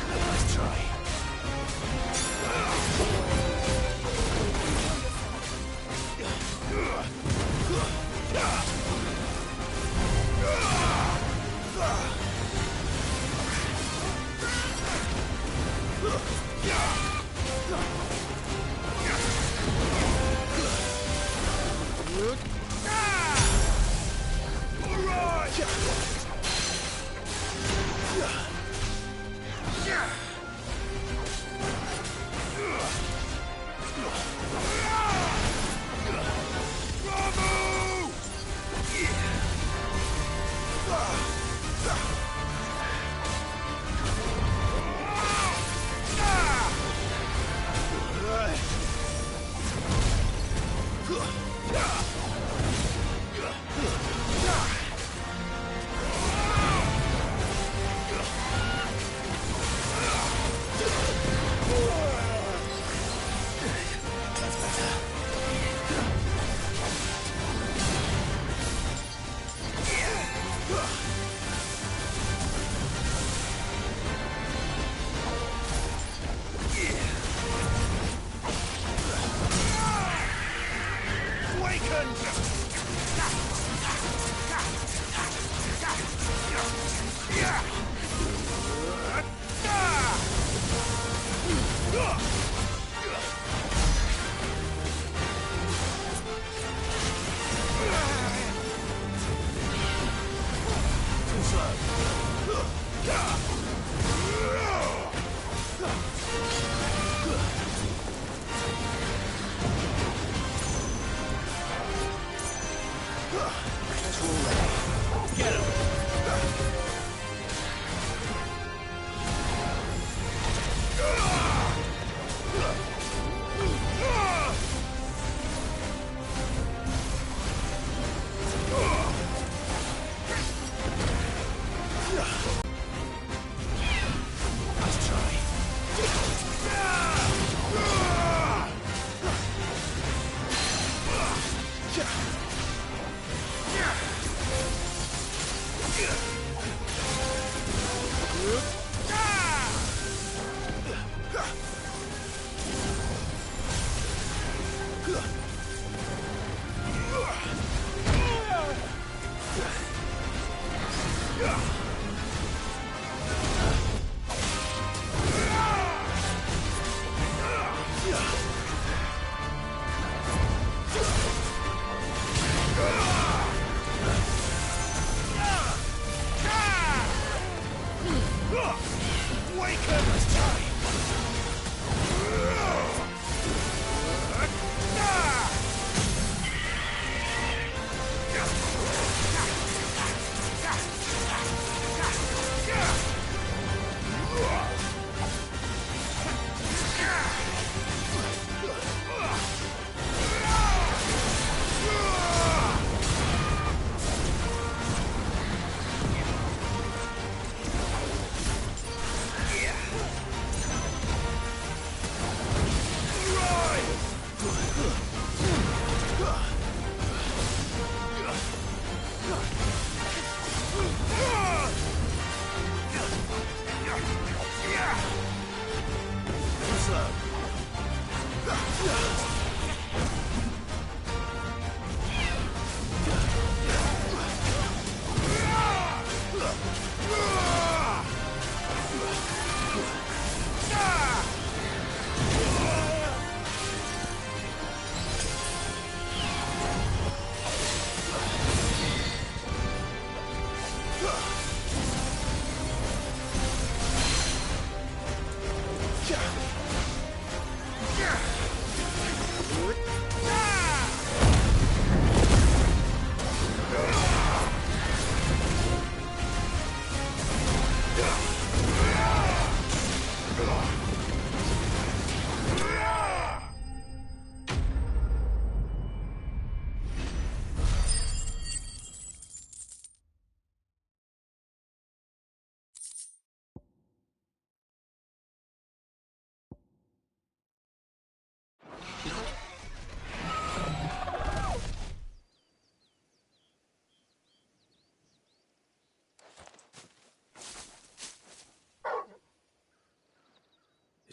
Nice try. All right.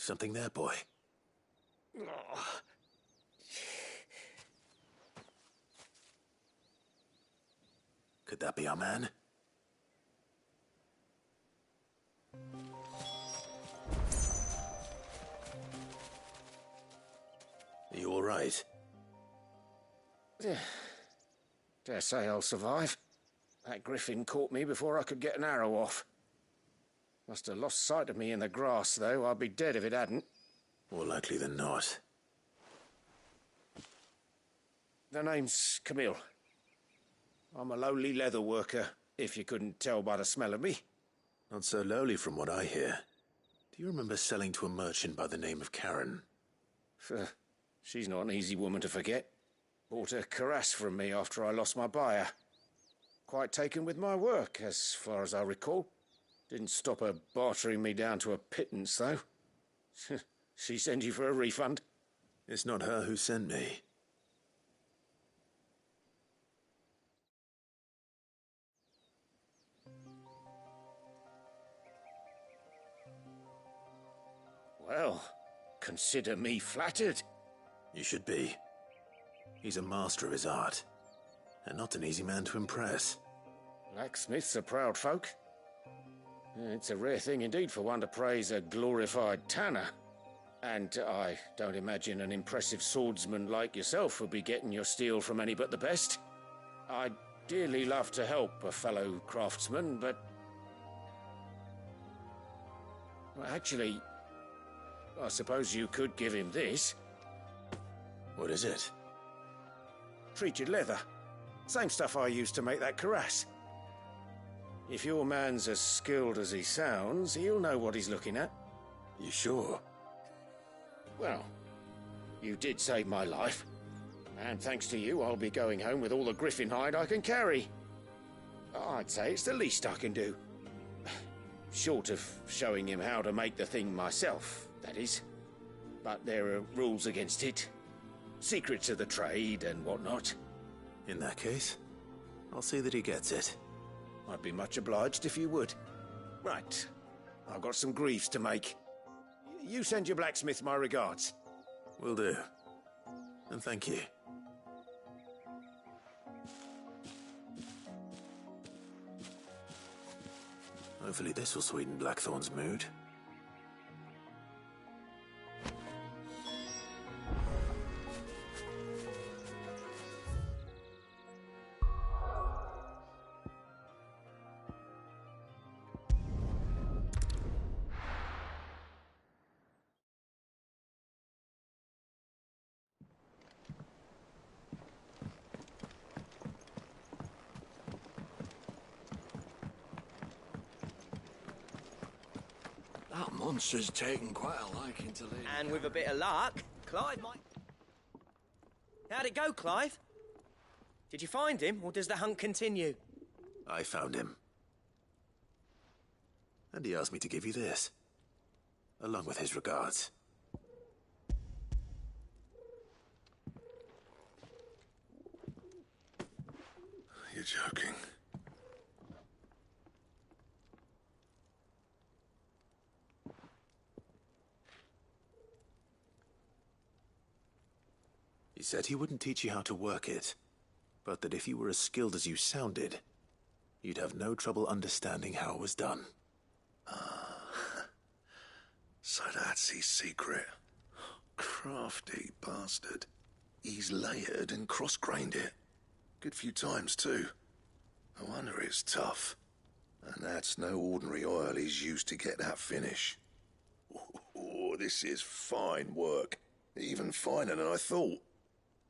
Is something there, boy? Could that be our man? Are you all right? Dare say I'll survive. That griffin caught me before I could get an arrow off. Must have lost sight of me in the grass, though. I'd be dead if it hadn't. More likely than not. The name's Camille. I'm a lowly leather worker, if you couldn't tell by the smell of me. Not so lowly from what I hear. Do you remember selling to a merchant by the name of Karen? She's not an easy woman to forget. Bought a cuirass from me after I lost my buyer. Quite taken with my work, as far as I recall. Didn't stop her bartering me down to a pittance, though. She sent you for a refund? It's not her who sent me. Well, consider me flattered. You should be. He's a master of his art, and not an easy man to impress. Blacksmiths are proud folk. It's a rare thing indeed for one to praise a glorified tanner. And I don't imagine an impressive swordsman like yourself would be getting your steel from any but the best. I'd dearly love to help a fellow craftsman, but... well, actually, I suppose you could give him this. What is it? Treated leather. Same stuff I used to make that cuirass. If your man's as skilled as he sounds, he'll know what he's looking at. You sure? Well, you did save my life. And thanks to you, I'll be going home with all the griffin hide I can carry. I'd say it's the least I can do. Short of showing him how to make the thing myself, that is. But there are rules against it. Secrets of the trade and whatnot. In that case, I'll see that he gets it. I'd be much obliged if you would. Right. I've got some greaves to make. You send your blacksmith my regards. Will do. And thank you. Hopefully this will sweeten Blackthorn's mood. That monster's taken quite a liking to Lady. And with a bit of luck, Clive might... How'd it go, Clive? Did you find him, or does the hunt continue? I found him. And he asked me to give you this, along with his regards. You're joking. He said he wouldn't teach you how to work it, but that if you were as skilled as you sounded, you'd have no trouble understanding how it was done. So that's his secret. Crafty bastard. He's layered and cross-grained it. Good few times, too. No wonder it's tough. And that's no ordinary oil he's used to get that finish. Oh, this is fine work. Even finer than I thought.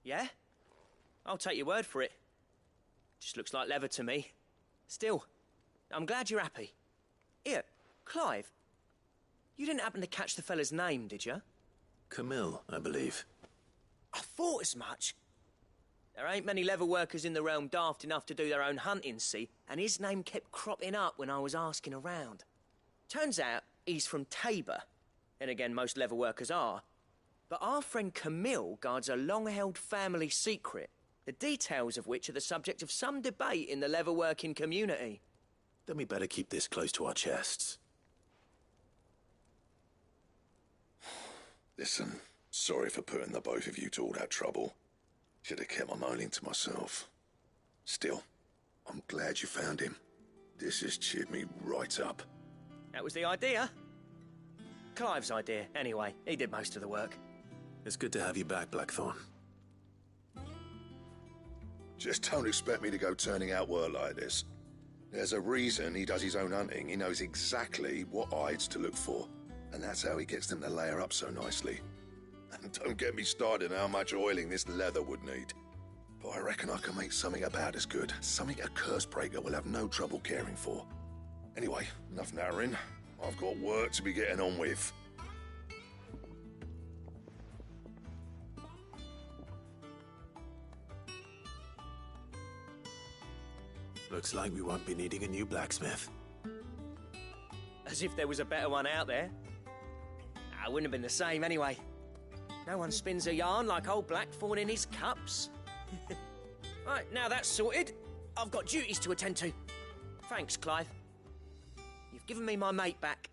Yeah? I'll take your word for it. Just looks like leather to me. Still, I'm glad you're happy. Here, Clive, you didn't happen to catch the fella's name, did you? Camille, I believe. I thought as much. There ain't many leather workers in the realm daft enough to do their own hunting, see, and his name kept cropping up when I was asking around. Turns out he's from Tabor, and again, most leather workers are. But our friend Camille guards a long-held family secret, the details of which are the subject of some debate in the leather-working community. Then we better keep this close to our chests. Listen, sorry for putting the both of you to all that trouble. Should have kept my moaning to myself. Still, I'm glad you found him. This has cheered me right up. That was the idea. Clive's idea, anyway. He did most of the work. It's good to have you back, Blackthorn. Just don't expect me to go turning out work like this. There's a reason he does his own hunting. He knows exactly what hides to look for. And that's how he gets them to layer up so nicely. And don't get me started on how much oiling this leather would need. But I reckon I can make something about as good. Something a curse breaker will have no trouble caring for. Anyway, enough narrowing. I've got work to be getting on with. Looks like we won't be needing a new blacksmith. As if there was a better one out there. I wouldn't have been the same anyway. No one spins a yarn like old Blackthorn in his cups. Right, now that's sorted, I've got duties to attend to. Thanks, Clive. You've given me my mate back.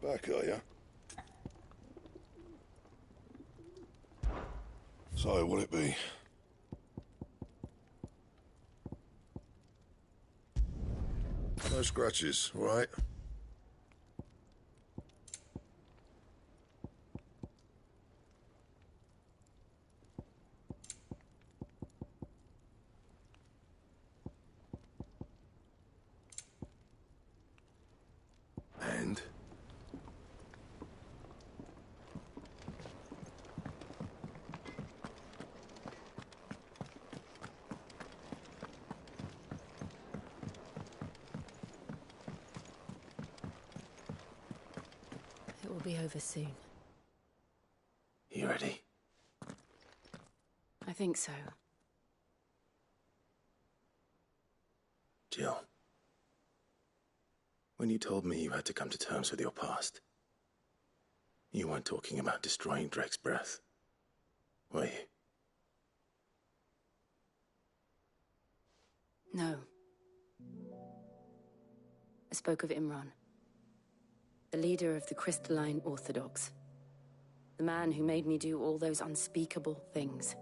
Back, are you? So, what'll it be? No scratches, all right? And? It will be over soon. You ready? I think so. Jill. When you told me you had to come to terms with your past, you weren't talking about destroying Drake's breath, were you? No. I spoke of Imran, the leader of the Crystalline Orthodox. The man who made me do all those unspeakable things.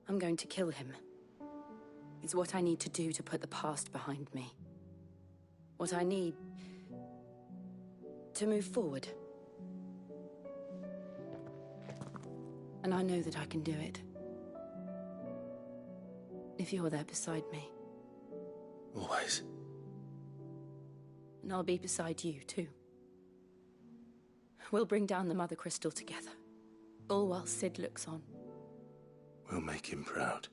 I'm going to kill him. It's what I need to do to put the past behind me. What I need to move forward. And I know that I can do it. If you're there beside me. Always. And I'll be beside you, too. We'll bring down the Mother Crystal together. All while Sid looks on. We'll make him proud.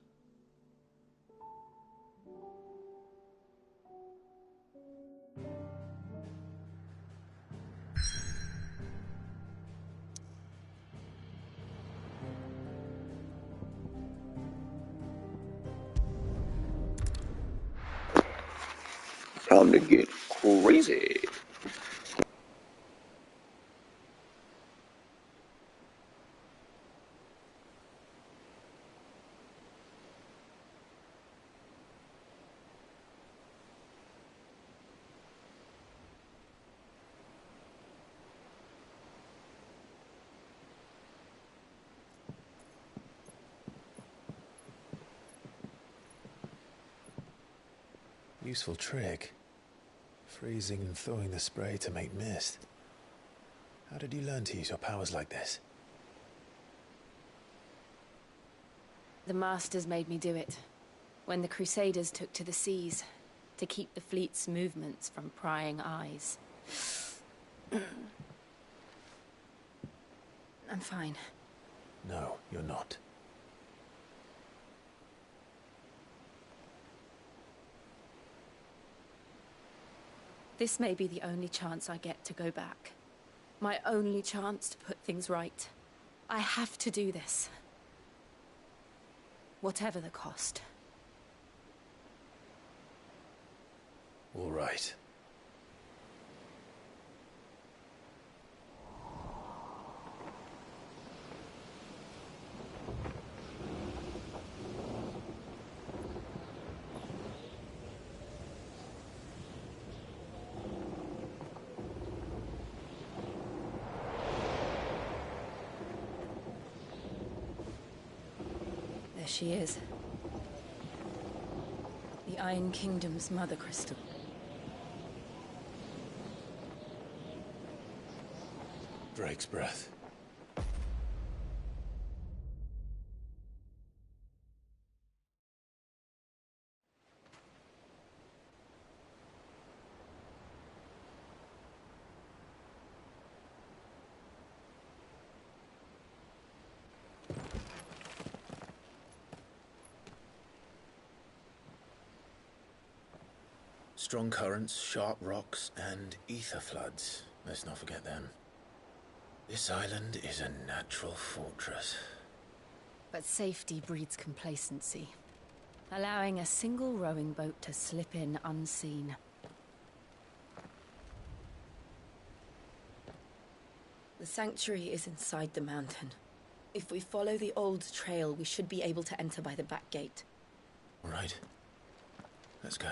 Time to get crazy. Useful trick. Freezing and thawing the spray to make mist. How did you learn to use your powers like this? The Masters made me do it. When the Crusaders took to the seas, to keep the fleet's movements from prying eyes. I'm fine. No, you're not. This may be the only chance I get to go back. My only chance to put things right. I have to do this. Whatever the cost. All right. There she is. The Iron Kingdom's Mother Crystal. Drake's breath. Strong currents, sharp rocks, and ether floods. Let's not forget them. This island is a natural fortress. But safety breeds complacency. Allowing a single rowing boat to slip in unseen. The sanctuary is inside the mountain. If we follow the old trail, we should be able to enter by the back gate. All right. Let's go.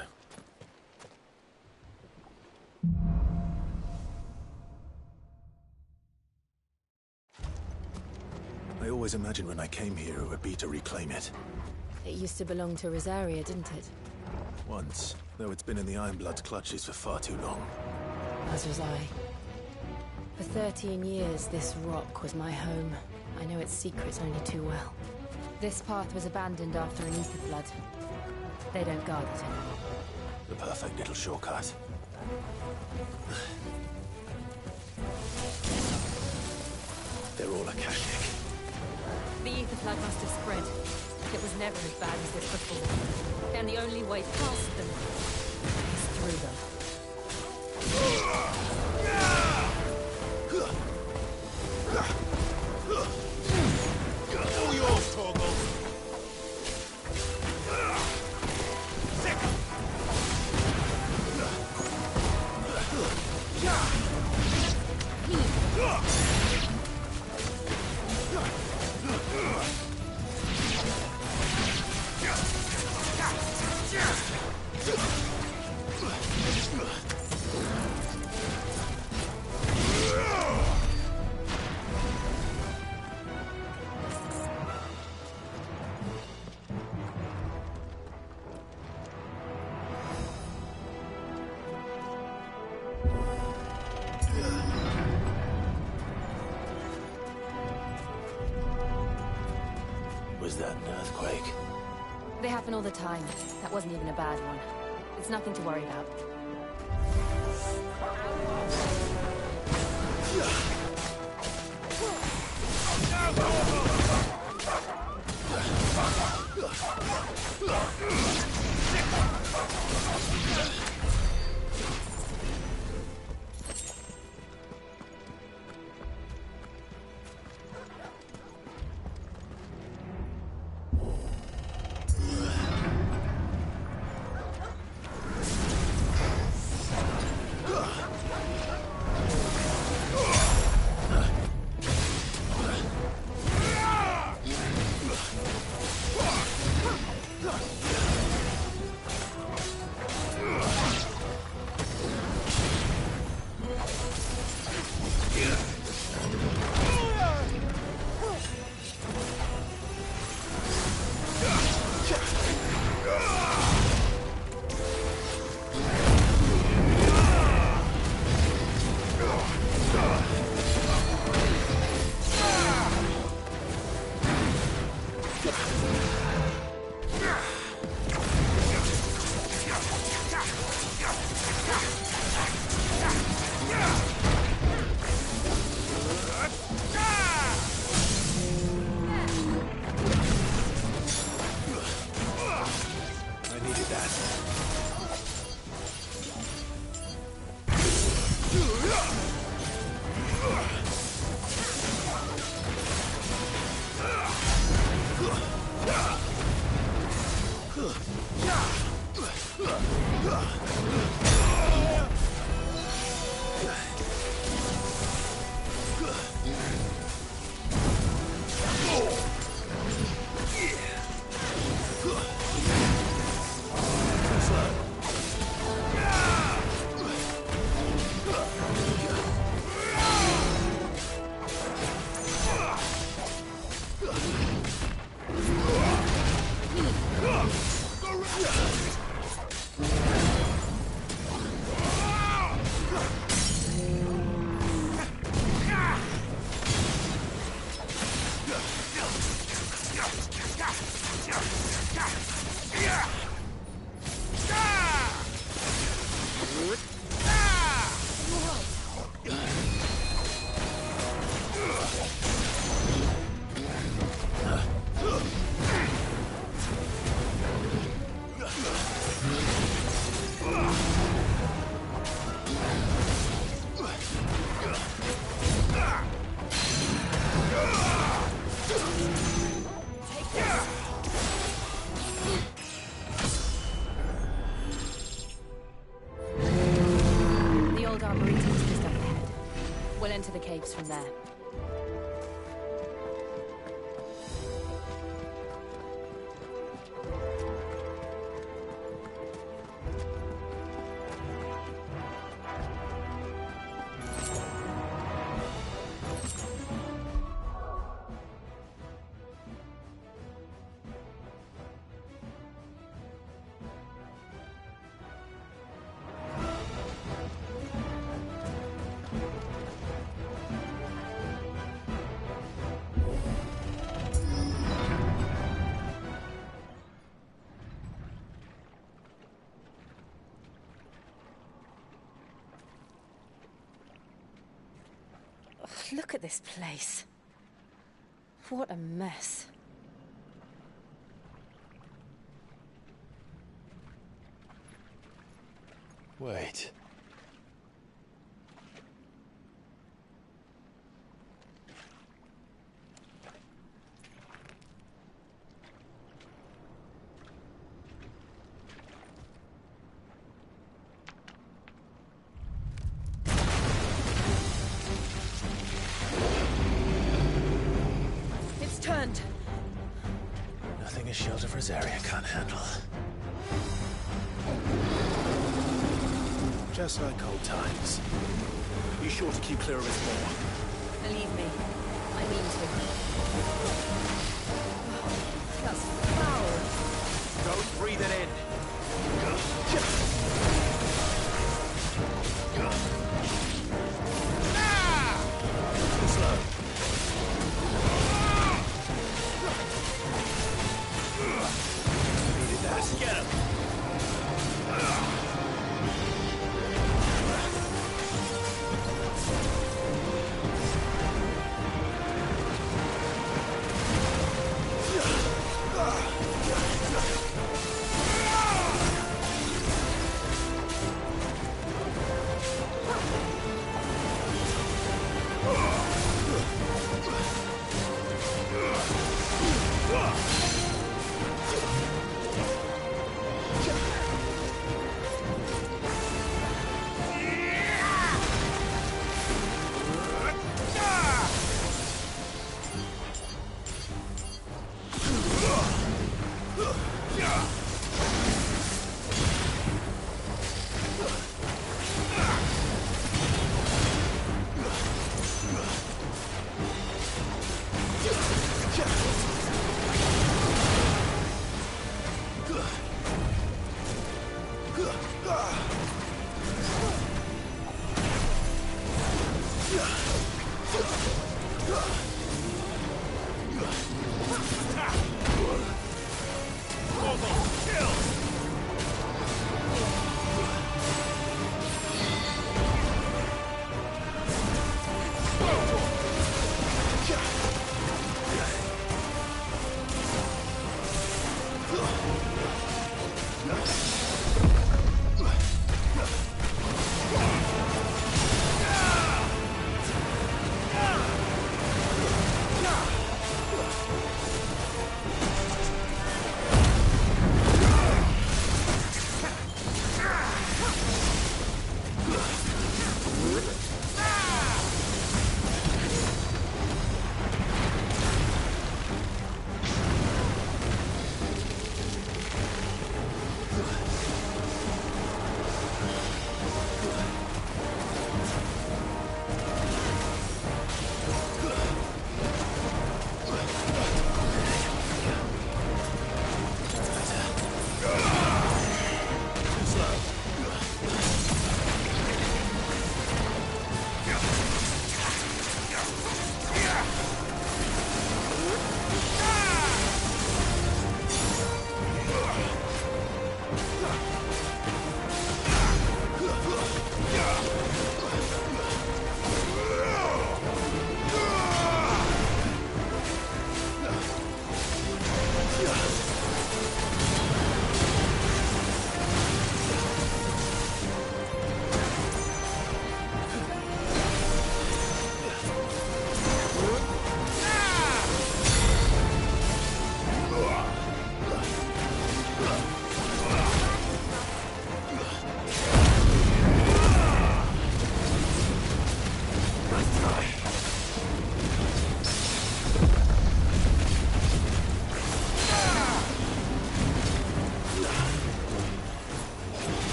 always imagined when I came here it would be to reclaim it. It used to belong to Rosaria, didn't it? Once, though it's been in the Ironblood's clutches for far too long. As was I. For 13 years, this rock was my home. I know its secrets only too well. This path was abandoned after an Aetherflood. They don't guard it anymore. The perfect little shortcut. They're all Akashic. The Aetherflood must have spread. It was never as bad as this before. And the only way past them is through them. All yours, Torgal. Was that an earthquake? They happen all the time. That wasn't even a bad one. It's nothing to worry about. Into the caves from there. Look at this place. What a mess. Wait. It's turned. Nothing a shelter for Zaria can't handle. Just like old times. Be sure to keep clear of his ball. Believe me, I mean to. That's foul. Don't breathe it in. Slow. Needed that. Get him.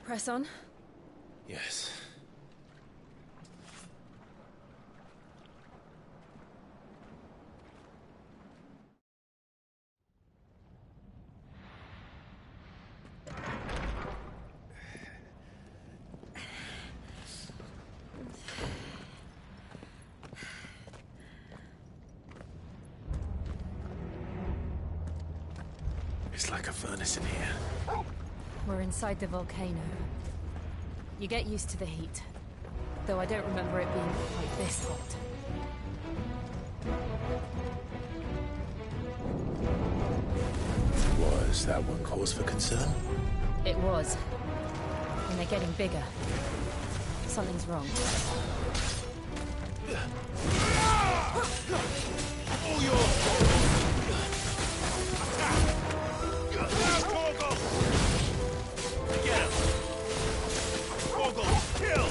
Press on? Yes. It's like a furnace in here. We're inside the volcano. You get used to the heat. Though I don't remember it being quite this hot. Was that one cause for concern? It was. And they're getting bigger. Something's wrong. All yours! Get him! Vogel, kill!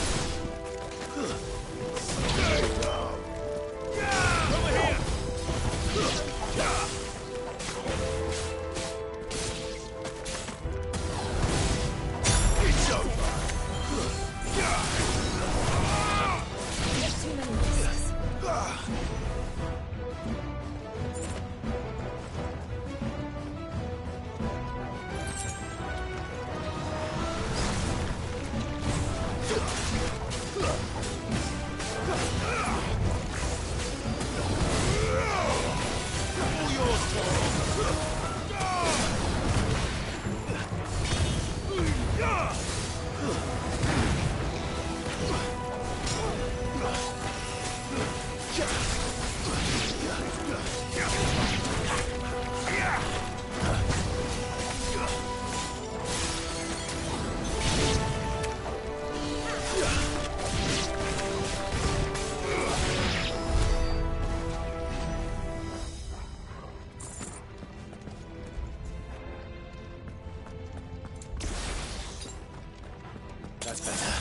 Over here! It's over! There's too many risks. That's better.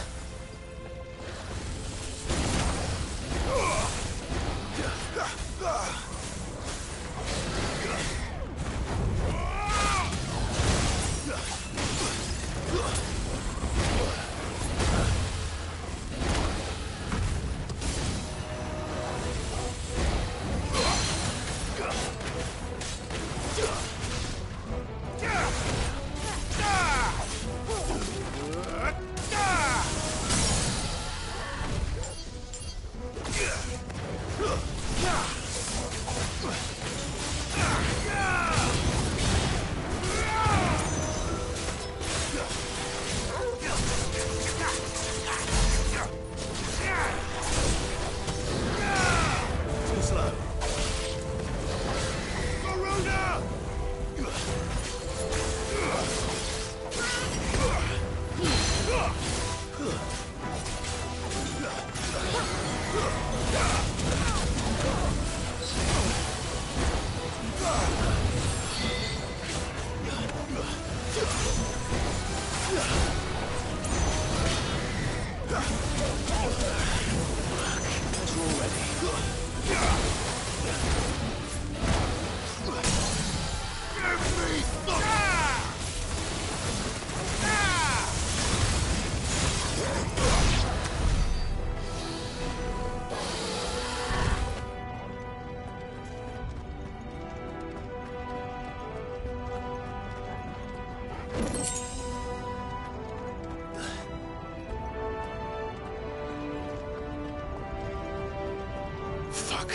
Fuck.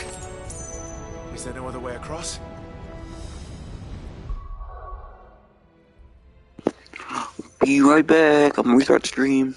Is there no other way across? Be right back. I'm gonna restart the stream.